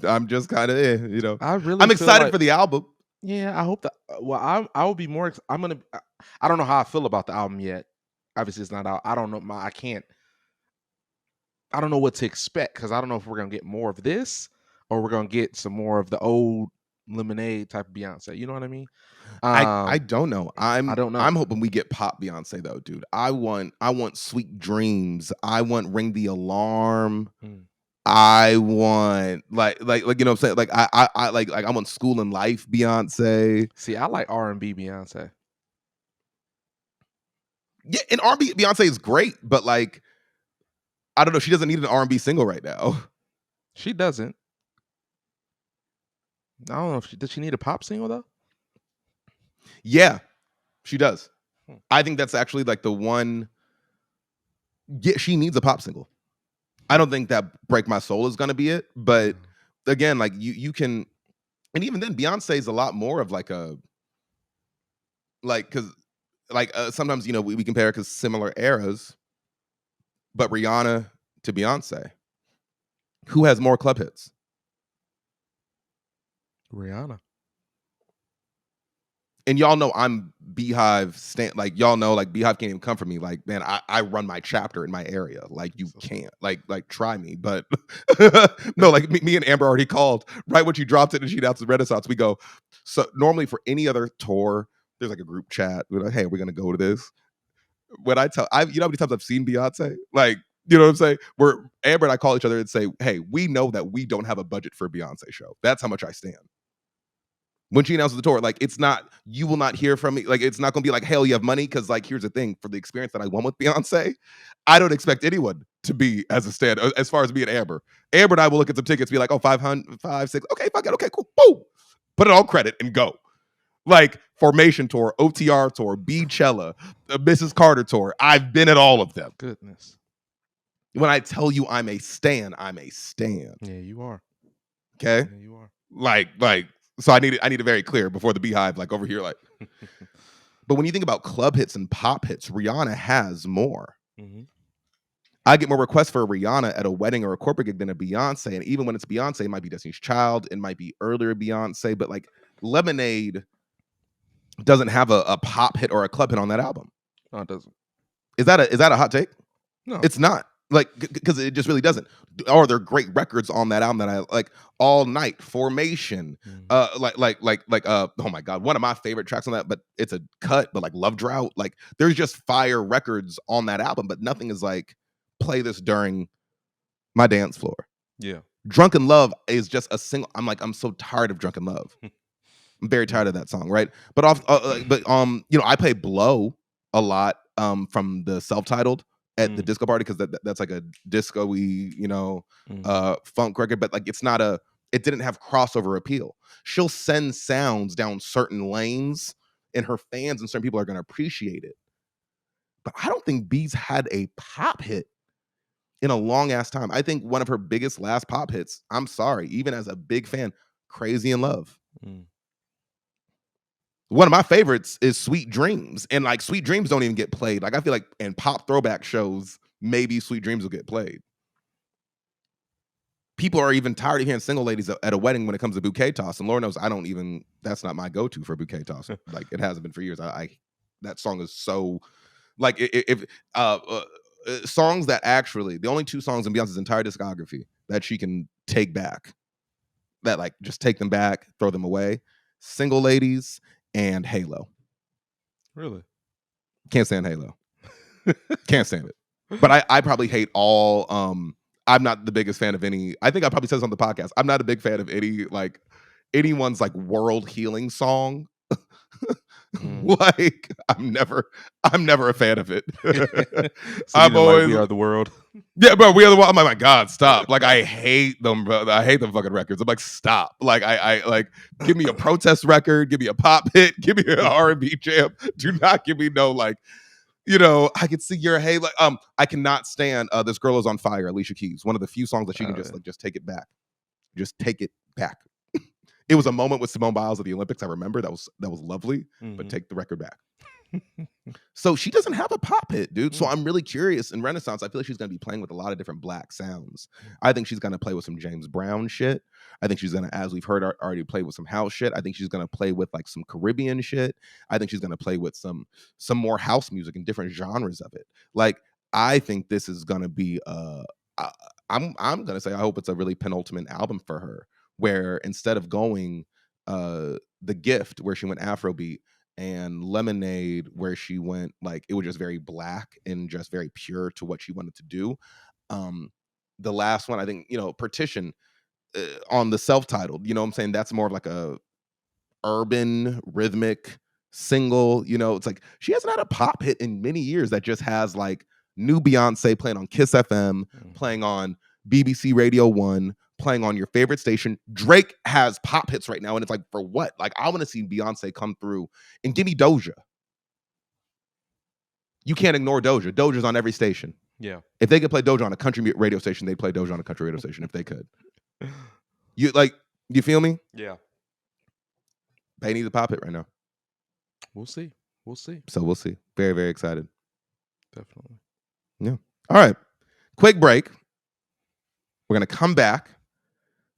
I'm just kind of, you know. I'm excited for the album. Yeah, I hope that. Well, I will be more. I don't know how I feel about the album yet. Obviously, it's not out. I don't know. I don't know what to expect because I don't know if we're gonna get more of this or we're gonna get some more of the old Lemonade type of Beyonce. You know what I mean? I don't know. I don't know. I'm hoping we get pop Beyonce though, dude. I want Sweet Dreams. I want Ring the Alarm. I want like you know what I'm saying? Like I like I want School and Life Beyonce. See, I like R&B Beyonce. Yeah, and R&B Beyonce is great, but like I don't know, she doesn't need an R&B single right now. She doesn't. I don't know if does she need a pop single though? Yeah, she does. I think that's actually like the one. Yeah, she needs a pop single. I don't think that Break My Soul is gonna be it, but again, like you can, and even then, Beyonce is a lot more of like a, like because like sometimes you know we compare because similar eras, but Rihanna to Beyonce, who has more club hits? Rihanna. And y'all know I'm Beehive like y'all know like Beehive can't even come for me. Like, man, I run my chapter in my area. Like you can't. Like try me. But no, like me and Amber already called right when she dropped it and she announced the Renaissance. We go, so normally for any other tour, there's like a group chat. We're like, hey, we're gonna go to this. When you know how many times I've seen Beyonce? Like, you know what I'm saying? Where Amber and I call each other and say, hey, we know that we don't have a budget for a Beyonce show. That's how much I stand. When she announces the tour, like it's not, you will not hear from me. Like it's not gonna be like, hell, you have money. Cause like, here's the thing, for the experience that I want with Beyonce, I don't expect anyone to be as a stand, as far as me and Amber. Amber and I will look at some tickets, be like, oh, 500, 500, 600, okay, fuck it, okay, cool, boom. Put it on credit and go. Like Formation Tour, OTR Tour, Beachella, Mrs. Carter Tour. I've been at all of them. Goodness. When I tell you I'm a stan, I'm a stan. Yeah, you are. Okay? Yeah, you are. Like, so I need it very clear before the Beehive, like over here, like. But when you think about club hits and pop hits, Rihanna has more. Mm-hmm. I get more requests for a Rihanna at a wedding or a corporate gig than a Beyonce. And even when it's Beyonce, it might be Destiny's Child. It might be earlier Beyonce. But like Lemonade doesn't have a pop hit or a club hit on that album. No, it doesn't. Is that a hot take? No. It's not. Like, because it just really doesn't. Or there are great records on that album that I like. All Night, Formation, oh my God, one of my favorite tracks on that, but it's a cut, but like Love Drought, like there's just fire records on that album, but nothing is like play this during my dance floor. Yeah. Drunken Love is just a single. I'm so tired of Drunken Love. I'm very tired of that song, right? But I play Blow a lot from the self-titled at the disco party, because that's like a disco-y, funk record, but like it didn't have crossover appeal. She'll send sounds down certain lanes and her fans and certain people are going to appreciate it. But I don't think Bees had a pop hit in a long ass time. I think one of her biggest last pop hits, I'm sorry, even as a big fan, Crazy in Love. One of my favorites is Sweet Dreams. And like Sweet Dreams don't even get played. Like I feel like in pop throwback shows, maybe Sweet Dreams will get played. People are even tired of hearing Single Ladies at a wedding when it comes to bouquet toss. And Lord knows that's not my go-to for bouquet toss. Like it hasn't been for years. That song is so like songs that actually, the only two songs in Beyonce's entire discography that she can take back, that like just take them back, throw them away, Single Ladies and Halo. Really? Can't stand Halo. Can't stand it. But I probably hate all I'm not the biggest fan of any. I think I probably said this on the podcast. I'm not a big fan of anyone's like world healing song. Like I'm never a fan of it. So I'm always We Are the World. Yeah, bro, We Are the World. I'm like, my God, stop. Like I hate them, bro. I hate them fucking records. I'm like, stop. Like I like give me a protest record, give me a pop hit, give me an R&B jam. Do not give me no like, I can see your hey. Like, I cannot stand This Girl Is on Fire, Alicia Keys. One of the few songs that she can just take it back. Just take it back. It was a moment with Simone Biles at the Olympics. I remember that was lovely, but take the record back. So she doesn't have a pop hit, dude. So I'm really curious. In Renaissance, I feel like she's going to be playing with a lot of different black sounds. I think she's going to play with some James Brown shit. I think she's going to, as we've heard, already play with some house shit. I think she's going to play with like some Caribbean shit. I think she's going to play with some more house music and different genres of it. Like, I think this is going to be I'm going to say I hope it's a really penultimate album for her, where instead of going The Gift, where she went Afrobeat, and Lemonade, where she went like it was just very black and just very pure to what she wanted to do. The last one, I think, Partition on the self-titled, you know what I'm saying? That's more of like a urban rhythmic single. It's like she hasn't had a pop hit in many years that just has like new Beyonce playing on Kiss FM, playing on BBC Radio 1, playing on your favorite station. Drake has pop hits right now, and it's like, for what? Like, I want to see Beyonce come through and give me Doja. You can't ignore Doja. Doja's on every station. Yeah. If they could play Doja on a country radio station, they'd play Doja on a country radio station if they could. You feel me? Yeah. They need a pop hit right now. We'll see. So we'll see. Very, very excited. Definitely. Yeah. All right. Quick break. We're going to come back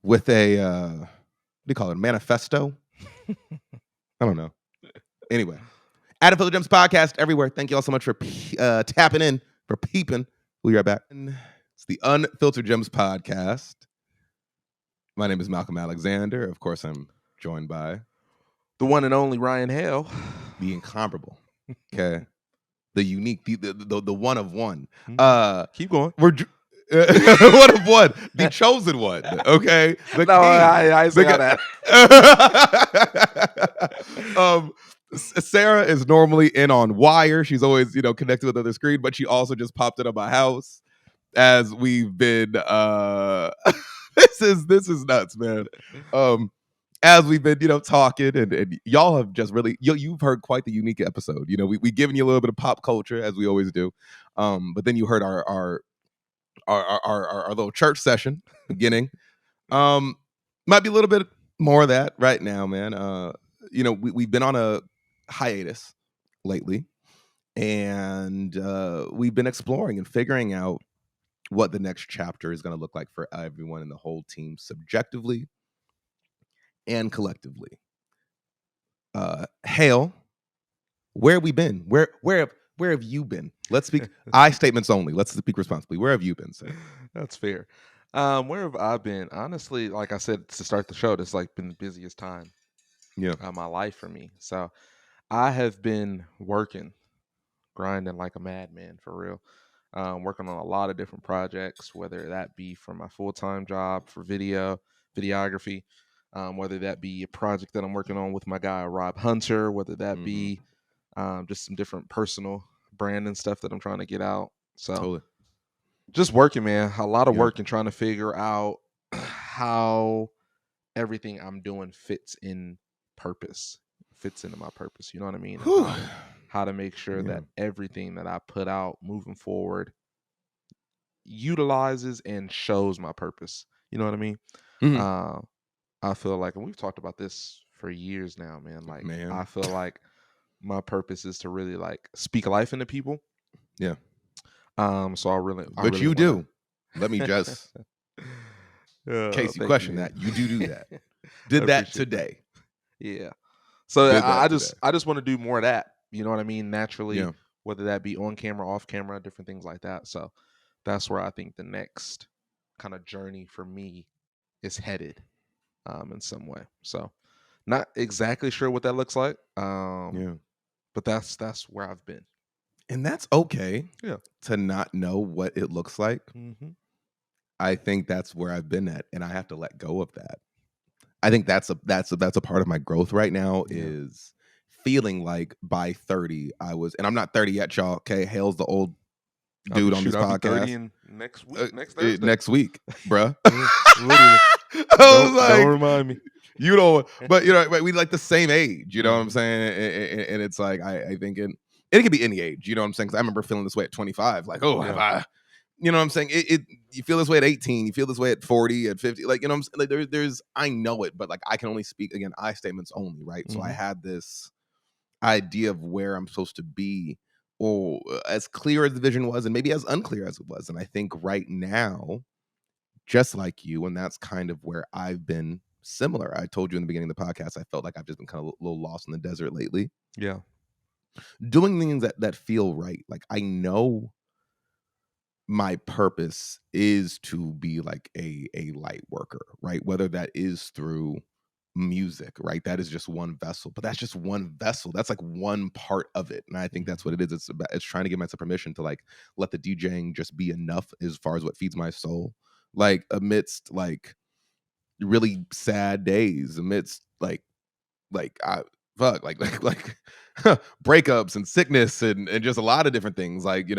with a, what do you call it? A manifesto? I don't know. Anyway, Adam Filter Gems podcast everywhere. Thank you all so much for tapping in, for peeping. We'll be right back. It's the Unfiltered Gems podcast. My name is Malcolm Alexander. Of course, I'm joined by the one and only Ryan Hale. The incomparable. Okay. The unique, the one of one. Keep going. We're one of one, the chosen one. Okay, I say that. Sarah is normally in on Wire. She's always connected with other screen, but she also just popped it on my house as we've been. This is nuts, man. as we've been, talking, and y'all have just really, you've heard quite the unique episode. We given you a little bit of pop culture as we always do, but then you heard our little church session beginning. Might be a little bit more of that right now, man. We've been on a hiatus lately, and we've been exploring and figuring out what the next chapter is going to look like for everyone in the whole team, subjectively and collectively. Hale, where have we been? Where have you been? Let's speak I statements only. Let's speak responsibly. Where have you been, sir? That's fair. Where have I been? Honestly, like I said to start the show, this like been the busiest time of my life for me. So I have been working, grinding like a madman for real. Working on a lot of different projects, whether that be for my full-time job for videography, whether that be a project that I'm working on with my guy Rob Hunter, whether that be just some different personal branding stuff that I'm trying to get out. So Totally. Just working, man. A lot of work and trying to figure out how everything I'm doing fits into my purpose. You know what I mean? How to make sure that everything that I put out moving forward utilizes and shows my purpose. You know what I mean? I feel like, and we've talked about this for years now, man. Like, I feel like my purpose is to really like speak life into people. Yeah. So I really do. Let me just, in case you question that, you do that. Did that today. Yeah. So I just want to do more of that. You know what I mean? Naturally, whether that be on camera, off camera, different things like that. So that's where I think the next kind of journey for me is headed in some way. So not exactly sure what that looks like. But that's where I've been. And that's okay to not know what it looks like. I think that's where I've been at, and I have to let go of that. I think that's a part of my growth right now is feeling like by 30 I was, and I'm not 30 yet, y'all. Okay, Hale's the old dude on this podcast. Next Thursday. Next week, bruh. Don't remind me. You don't, but we like the same age. You know what I'm saying? And it's like I think it could be any age. You know what I'm saying? Because I remember feeling this way at 25. Like, have I? You know what I'm saying? You feel this way at 18. You feel this way at 40, at 50. Like, you know what I'm saying? Like there's I know it, but like I can only speak, again, I statements only, right? So I had this idea of where I'm supposed to be, or as clear as the vision was, and maybe as unclear as it was. And I think right now, just like you, and that's kind of where I've been similar. I told you in the beginning of the podcast, I felt like I've just been kind of a little lost in the desert lately. Yeah. Doing things that feel right. Like I know my purpose is to be like a light worker, right? Whether that is through music, right? That is just one vessel, but that's just one vessel. That's like one part of it. And I think that's what it is. It's trying to give myself permission to like let the DJing just be enough as far as what feeds my soul. Like amidst like really sad days, amidst like breakups and sickness and just a lot of different things, like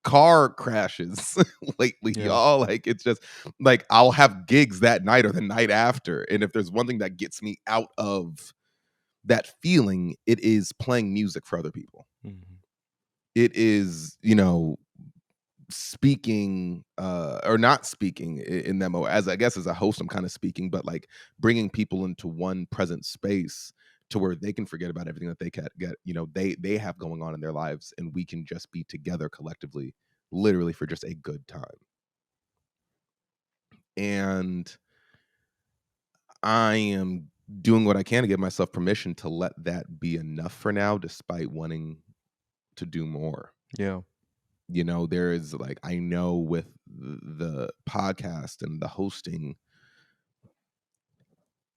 car crashes lately, y'all. Like it's just like I'll have gigs that night or the night after, and if there's one thing that gets me out of that feeling, it is playing music for other people. It is speaking or not speaking in them, as I guess as a host I'm kind of speaking, but like bringing people into one present space to where they can forget about everything that they can get they have going on in their lives, and we can just be together collectively, literally, for just a good time. And I am doing what I can to give myself permission to let that be enough for now, despite wanting to do more. There is like, I know with the podcast and the hosting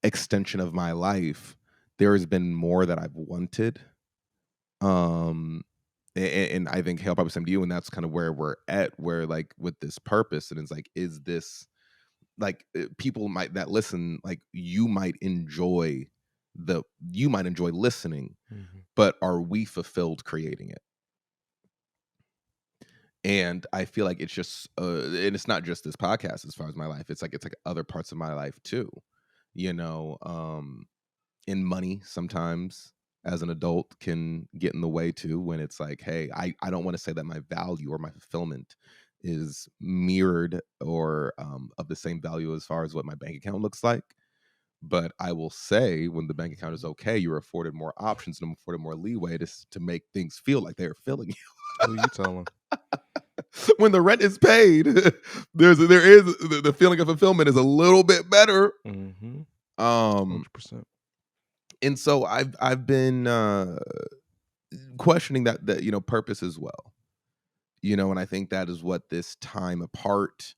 extension of my life, there has been more that I've wanted. And I think Hale probably same to you, and that's kind of where we're at, where like with this purpose, and it's like, is this like people that listen, like you might enjoy listening, but are we fulfilled creating it? And I feel like it's just and it's not just this podcast as far as my life, it's like other parts of my life too. you know, in money sometimes as an adult can get in the way too, when it's like, hey, I don't want to say that my value or my fulfillment is mirrored or of the same value as far as what my bank account looks like. But I will say, when the bank account is okay, you're afforded more options and afforded more leeway to make things feel like they are filling you. Who you telling? When the rent is paid, there is the feeling of fulfillment is a little bit better. 100%. And so I've been questioning that you know, purpose as well, you know, and I think that is what this time apart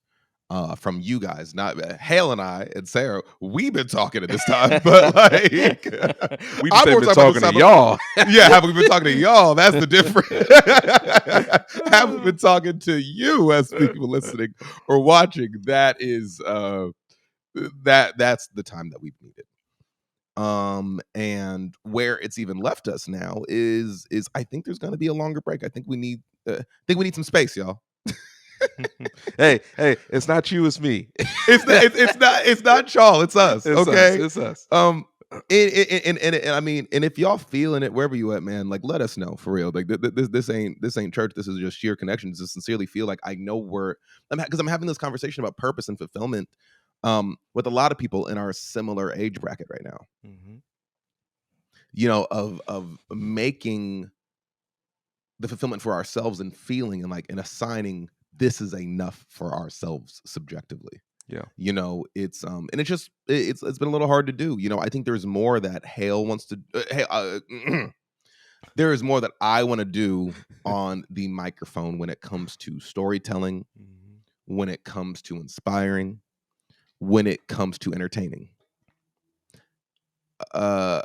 from you guys, not Hale and I and Sarah, we've been talking at this time, but like we've been talking to y'all. Yeah, have we been talking to y'all? That's the difference. Have we been talking to you as people listening or watching? That is that's the time that we've needed. And where it's even left us now is I think there's going to be a longer break. I think we need some space, y'all. hey, it's not you, it's me. It's not y'all, it's us. Okay, it's us. And I mean, and if y'all feeling it wherever you at, man, like let us know for real. Like this ain't church. This is just sheer connections. To sincerely feel like I know where because I'm having this conversation about purpose and fulfillment with a lot of people in our similar age bracket right now. You know, of making the fulfillment for ourselves and feeling and assigning this is enough for ourselves subjectively. Yeah. You know, it's and it's just it's been a little hard to do. You know, I think there's more that Hale wants to there is more that I want to do on the microphone when it comes to storytelling, when it comes to inspiring, when it comes to entertaining. And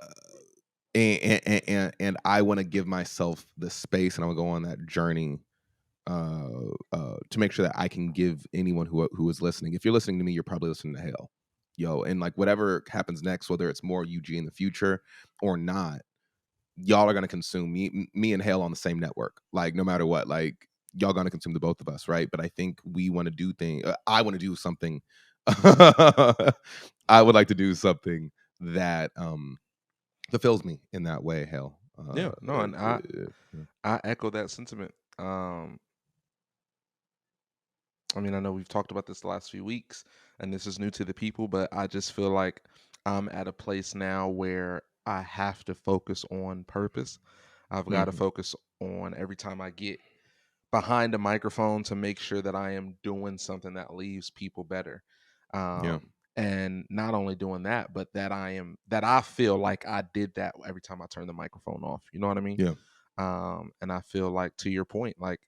I want to give myself the space, and I want to go on that journey to make sure that I can give anyone who is listening. If you're listening to me, you're probably listening to Hale, yo. And like whatever happens next, whether it's more UG in the future or not, y'all are gonna consume me and Hale on the same network. Like no matter what, like y'all gonna consume the both of us, right? But I think we want to do things. I want to do something. I would like to do something that fulfills me in that way, Hale. And I echo that sentiment. I mean, I know we've talked about this the last few weeks, and this is new to the people, but I just feel like I'm at a place now where I have to focus on purpose. I've got to focus on every time I get behind a microphone to make sure that I am doing something that leaves people better. And not only doing that, but that I feel like I did that every time I turn the microphone off. You know what I mean? Yeah. And I feel like, to your point, like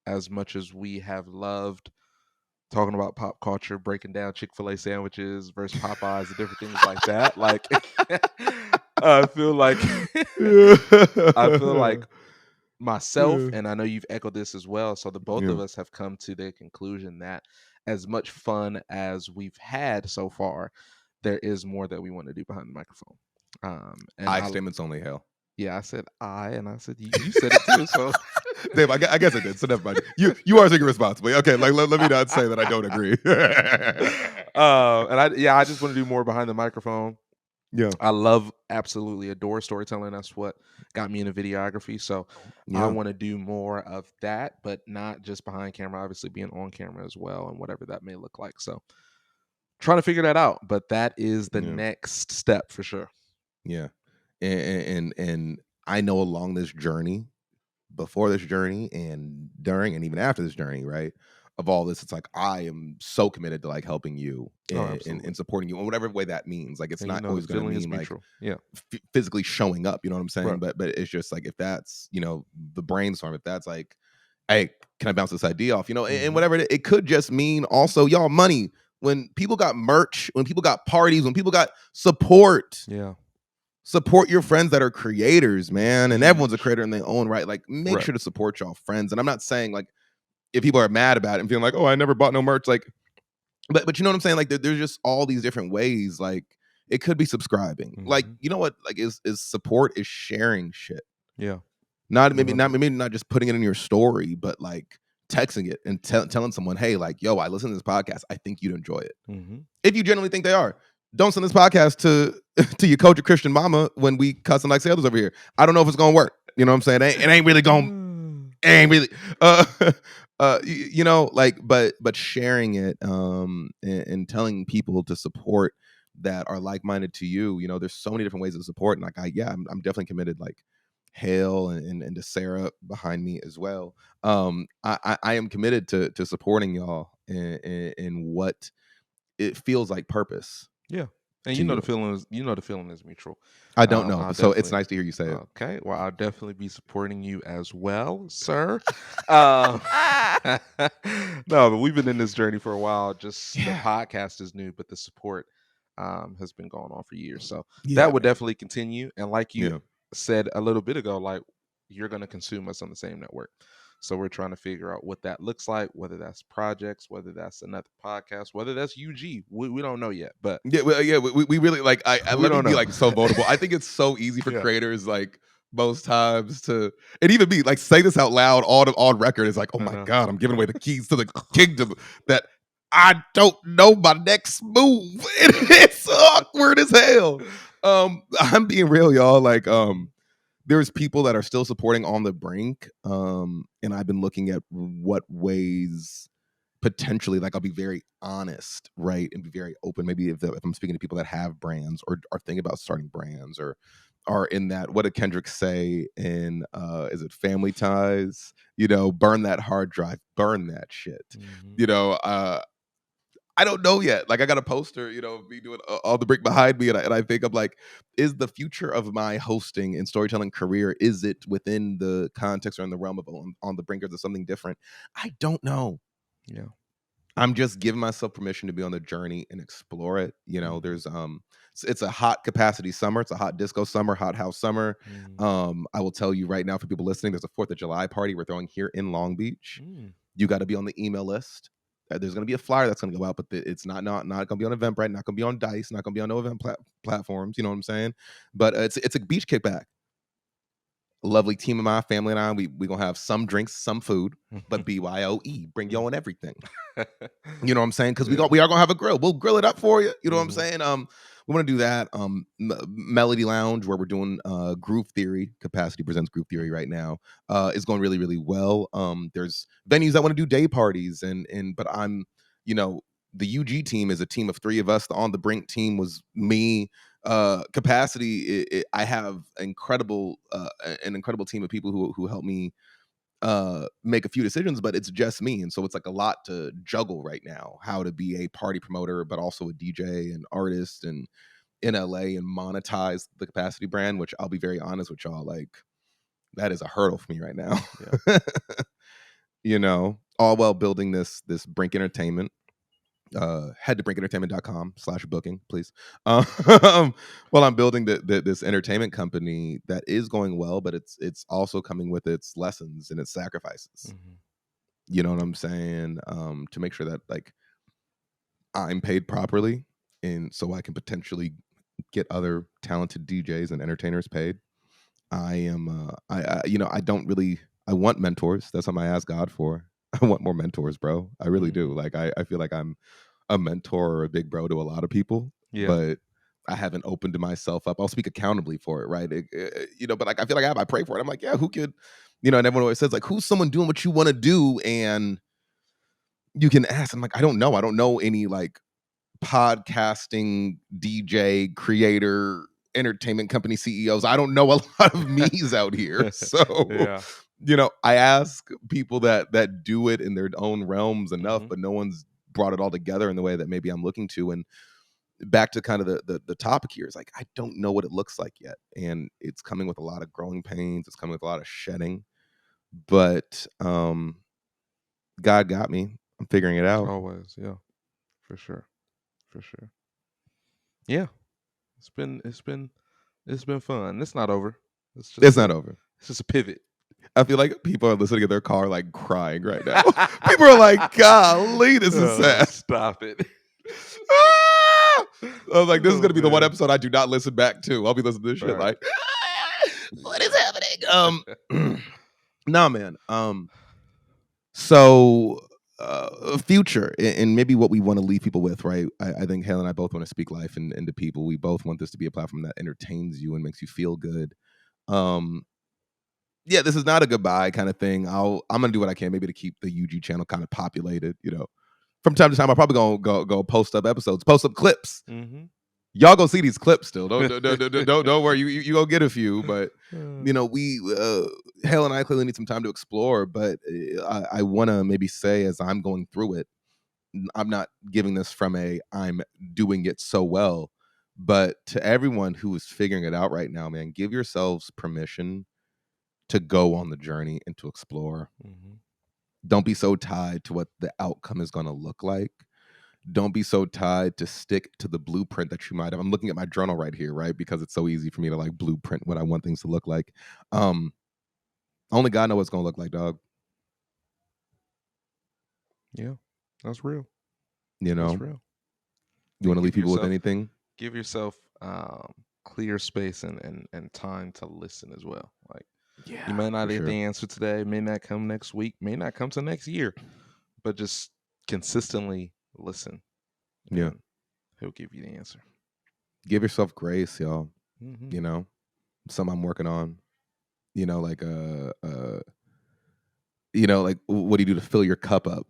as much as we have loved talking about pop culture, breaking down Chick-fil-A sandwiches versus Popeyes and different things like that, like I feel like myself, and I know you've echoed this as well, so the both of us have come to the conclusion that as much fun as we've had so far, there is more that we want to do behind the microphone. And statements only, Hale. Yeah, I said and I said you said it too. So, Dave, I guess I did. So never mind. You are taking responsibly. Okay, like let me not say that I don't agree. I just want to do more behind the microphone. Yeah, I absolutely adore storytelling. That's what got me into videography. So I want to do more of that, but not just behind camera. Obviously, being on camera as well, and whatever that may look like. So trying to figure that out, but that is the next step for sure. Yeah. And I know along this journey, before this journey and during and even after this journey, right, of all this, it's like I am so committed to like helping you and supporting you in whatever way that means. Like it's not always going to mean like physically showing up, you know what I'm saying? Right. But it's just like if that's, you know, the brainstorm, if that's like, hey, can I bounce this idea off, you know, and whatever it could just mean also, y'all, money. When people got merch, when people got parties, when people got support. Yeah. Support your friends that are creators, man. And everyone's a creator in their own right. Like, make sure to support y'all friends. And I'm not saying like if people are mad about it and feeling like, oh, I never bought no merch, like, but you know what I'm saying? Like, there's just all these different ways. Like, it could be subscribing. Like, you know what? Like, is support is sharing shit. Yeah. Maybe not just putting it in your story, but like texting it and telling someone, hey, like, yo, I listen to this podcast. I think you'd enjoy it. If you genuinely think they are. don't send this podcast to your coach or Christian mama when we cussing like sailors over here. I don't know if it's gonna work. You know what I'm saying? It ain't really gonna. It ain't really. Like, but sharing it, and telling people to support that are like-minded to you. You know, there's so many different ways to support, and like, I'm definitely committed. Like, Hale and to Sarah behind me as well. I am committed to supporting y'all in what it feels like purpose. Yeah. And to the you. feeling is mutual. I don't know, so it's nice to hear you say it. Okay, well, I'll definitely be supporting you as well, sir. No, but we've been in this journey for a while. Just the podcast is new, but the support has been going on for years. So that would definitely continue. And like you said a little bit ago, like, you're going to consume us on the same network. So we're trying to figure out what that looks like, whether that's projects, whether that's another podcast, whether that's UG. We don't know yet, but we really like. I let me be like so vulnerable. I think it's so easy for creators, like, most times, to, and even me, like, say this out loud on record. Is like, oh my God, I'm giving away the keys to the kingdom that I don't know my next move. It's awkward as hell. I'm being real, y'all. Like, there's people that are still supporting On the Brink, and I've been looking at what ways potentially, like, I'll be very honest, right, and be very open. Maybe if I'm speaking to people that have brands or are thinking about starting brands or are in that, what did Kendrick say in is it Family Ties? Burn that hard drive, burn that shit. I don't know yet. Like, I got a poster, me doing On the Brink behind me, and I think I'm like, is the future of my hosting and storytelling career, is it within the context or in the realm of On the Brink, or is it something different? I don't know. Yeah, I'm just giving myself permission to be on the journey and explore it. There's it's a hot capacity summer. It's a hot disco summer, hot house summer. I will tell you right now, for people listening, there's a 4th of July party we're throwing here in Long Beach. You got to be on the email list. There's going to be a flyer that's going to go out, but it's not going to be on Eventbrite, not going to be on Dice, not going to be on no event platforms. You know what I'm saying? But it's a beach kickback. A lovely team of my family and I, we gonna have some drinks, some food, but BYOE, bring your own everything. You know what I'm saying? Because we are gonna have a grill. We'll grill it up for you. You know what I'm saying? We want to do that. Melody Lounge, where we're doing Groove Theory. Capacity presents Groove Theory right now. Is going really, really well. There's venues that want to do day parties, but I'm, the UG team is a team of 3 of us. The On the Brink team was me. Capacity, I have an incredible team of people who help me make a few decisions, but it's just me, and so it's like a lot to juggle right now, how to be a party promoter but also a DJ and artist and in LA and monetize the Capacity brand, which I'll be very honest with y'all, like, that is a hurdle for me right now. All while building this Brink Entertainment. Head to brinkentertainment.com/booking, please. Well, I'm building this entertainment company that is going well, but it's also coming with its lessons and its sacrifices. You know what I'm saying? To make sure that, like, I'm paid properly, and so I can potentially get other talented DJs and entertainers paid. I am I don't really, I want mentors. That's something I ask God for. I want more mentors, bro. I really do. Like, I feel like I'm a mentor or a big bro to a lot of people, but I haven't opened myself up. I'll speak accountably for it, right? But like, I feel like I pray for it. I'm like, yeah, who could, and everyone always says, like, who's someone doing what you want to do? And you can ask. I'm like, I don't know. I don't know any, like, podcasting, DJ, creator, entertainment company CEOs. I don't know a lot of me's out here. So, I ask people that do it in their own realms enough, but no one's brought it all together in the way that maybe I'm looking to. And back to kind of the topic here is, like, I don't know what it looks like yet, and it's coming with a lot of growing pains. It's coming with a lot of shedding, but God got me. I'm figuring it out. Always, yeah, for sure. Yeah, it's been fun. It's not over. It's not over. It's just a pivot. I feel like people are listening in their car, like, crying right now. People are like, golly, this is sad. Stop it. I was like, this is going to be the one episode I do not listen back to. I'll be listening to this shit like, what is happening? Nah, man. So future and maybe what we want to leave people with, right? I think Hale and I both want to speak life into people. We both want this to be a platform that entertains you and makes you feel good. Yeah, this is not a goodbye kind of thing. I'm gonna do what I can maybe to keep the UG channel kind of populated. From time to time, I'm probably gonna go post up episodes, post up clips. Mm-hmm. Y'all go see these clips still. Don't worry. You go get a few, but we Hale and I clearly need some time to explore. But I want to maybe say, as I'm going through it, I'm not giving this from I'm doing it so well, but to everyone who is figuring it out right now, man, give yourselves permission to go on the journey and to explore. Mm-hmm. Don't be so tied to what the outcome is going to look like. Don't be so tied to stick to the blueprint that you might have. I'm looking at my journal right here, right? Because it's so easy for me to like blueprint what I want things to look like. Only God knows what it's going to look like, dog. Yeah, that's real. That's real. You want to leave people with anything? Give yourself clear space and time to listen as well. Like, you may not get the answer today, may not come next week, may not come to next year, but just consistently listen. Yeah, he'll give you the answer. Give yourself grace, y'all. Mm-hmm. Something I'm working on. Like like what do you do to fill your cup up?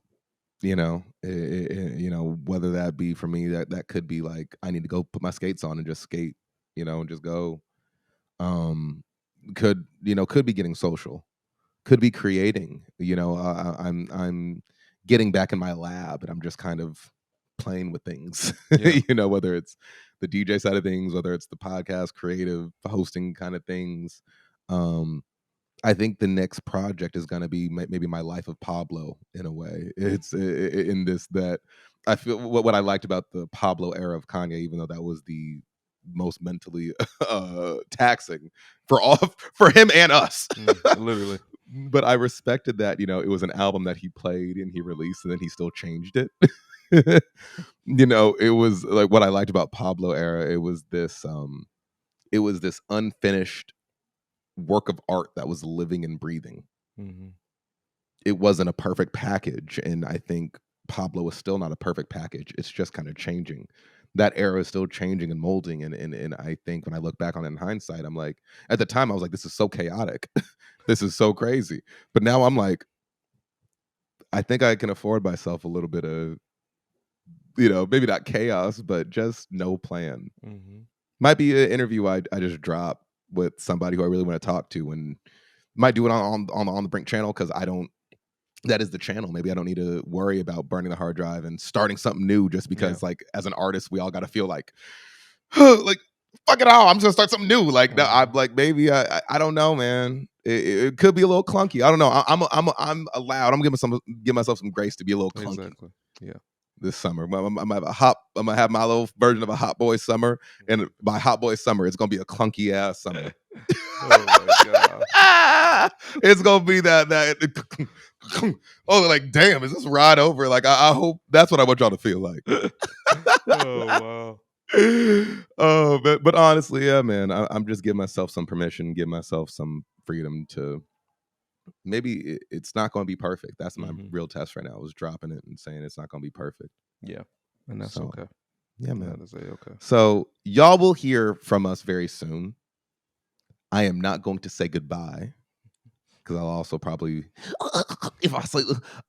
Whether that be for me, that could be like I need to go put my skates on and just skate, and just go. Could be getting social, could be creating. I'm getting back in my lab and I'm just kind of playing with things. Yeah. Whether it's the DJ side of things, whether it's the podcast, creative hosting kind of things. I think the next project is going to be maybe my life of Pablo in a way. It's in this that I feel what I liked about the Pablo era of Kanye, even though that was the most mentally taxing for him and us. Literally. But I respected that, it was an album that he played and he released and then he still changed it. It was like what I liked about Pablo era. It was this unfinished work of art that was living and breathing. Mm-hmm. It wasn't a perfect package, and I think Pablo is still not a perfect package. It's just kind of changing. That era is still changing and molding, and I think when I look back on it in hindsight, I'm like, at the time I was like, this is so chaotic. This is so crazy. But now I'm like, I think I can afford myself a little bit of, maybe not chaos, but just no plan. Mm-hmm. Might be an interview I just drop with somebody who I really want to talk to, and might do it on the Brink channel because that is the channel. Maybe I don't need to worry about burning the hard drive and starting something new just because like as an artist we all got to feel like like fuck it all, I'm just gonna start something new. Like I'm like, maybe I don't know, man. It could be a little clunky. I don't know. I'm allowed. I'm gonna give myself some grace to be a little clunky. Exactly. Yeah. This summer, I'm gonna have my little version of a Hot Boy Summer, and by Hot Boy Summer, it's gonna be a clunky ass summer. Oh my god! It's gonna be that. Oh, like damn, is this ride over? Like I hope that's what I want y'all to feel like. Oh wow! But honestly, yeah, man, I'm just giving myself some permission, give myself some freedom to. Maybe it's not going to be perfect. That's my real test right now. I was dropping it and saying it's not going to be perfect. Yeah, and that's okay. Yeah, man. That is okay. So y'all will hear from us very soon. I am not going to say goodbye because I'll also probably, if I say,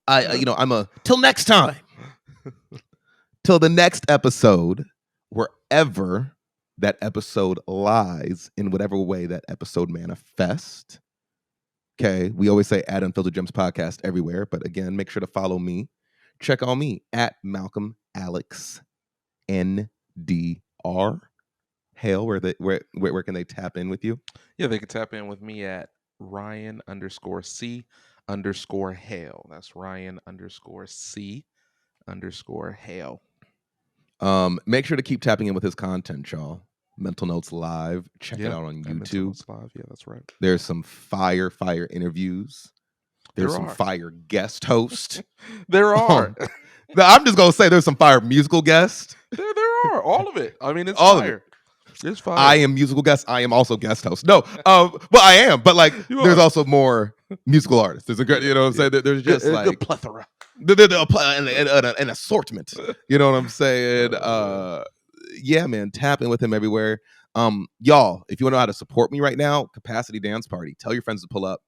I'm till next time, till the next episode, wherever that episode lies, in whatever way that episode manifests. Okay, we always say at Unfiltered Gems Podcast everywhere, but again, make sure to follow me. Check on me at Malcolm Alex NDR. Hale, where can they tap in with you? Yeah, they can tap in with me at Ryan_C_Hale. That's Ryan_C_Hale. Make sure to keep tapping in with his content, y'all. Mental Notes Live. Check it out on YouTube. Mental Notes Live. Yeah, that's right. There's some fire interviews. There's some fire guest hosts. There are. I'm just gonna say there's some fire musical guests. There are. All of it. I mean, it's all fire. It's fire. I am musical guest. I am also guest host. No, well, I am, but like, there's also more musical artists. There's a good, you know what I'm saying? There's just like a plethora. An assortment. You know what I'm saying? Yeah, man, tap in with him everywhere. Y'all, if you want to know how to support me right now, Capacity Dance Party. Tell your friends to pull up.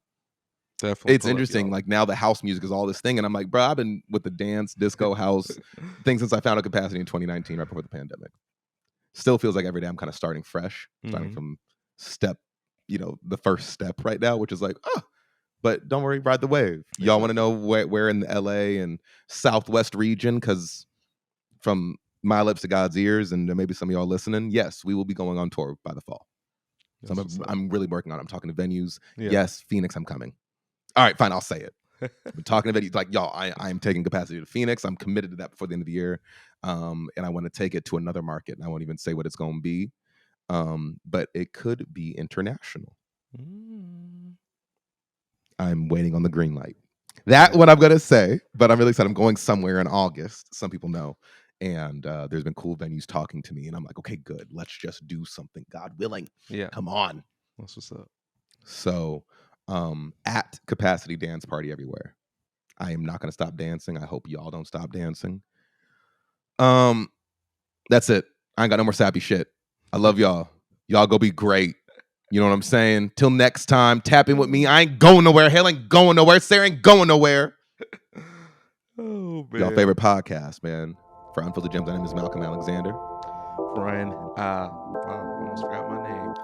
Definitely. It's interesting. Like now the house music is all this thing. And I'm like, bro, I've been with the dance, disco, house thing since I found a Capacity in 2019, right before the pandemic. Still feels like every day I'm kind of starting fresh, starting from step, the first step right now, which is like, but don't worry, ride the wave. Y'all want to know where in the LA and Southwest region? Because from my lips to God's ears, and maybe some of y'all listening, yes, we will be going on tour by the fall. So I'm really working on it. I'm talking to venues. Yeah. Yes, Phoenix, I'm coming. All right, fine, I'll say it. I'm talking to venues like, y'all, I'm taking Capacity to Phoenix. I'm committed to that before the end of the year. And I want to take it to another market. And I won't even say what it's going to be. But it could be international. I'm waiting on the green light. That's what I'm going to say. But I'm really excited. I'm going somewhere in August. Some people know. And there's been cool venues talking to me. And I'm like, okay, good. Let's just do something. God willing. Yeah. Come on. That's what's up. So at Capacity Dance Party everywhere. I am not going to stop dancing. I hope y'all don't stop dancing. That's it. I ain't got no more sappy shit. I love y'all. Y'all go be great. You know what I'm saying? Till next time, tap in with me. I ain't going nowhere. Hell ain't going nowhere. Sarah ain't going nowhere. Oh, man. Y'all favorite podcast, man. For Unfiltered Gems, my name is Malcolm Alexander. Brian, I almost forgot my name.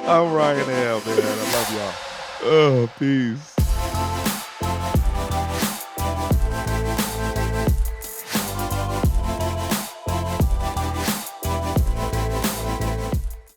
I'm Ryan L, man. I love y'all. Oh, peace.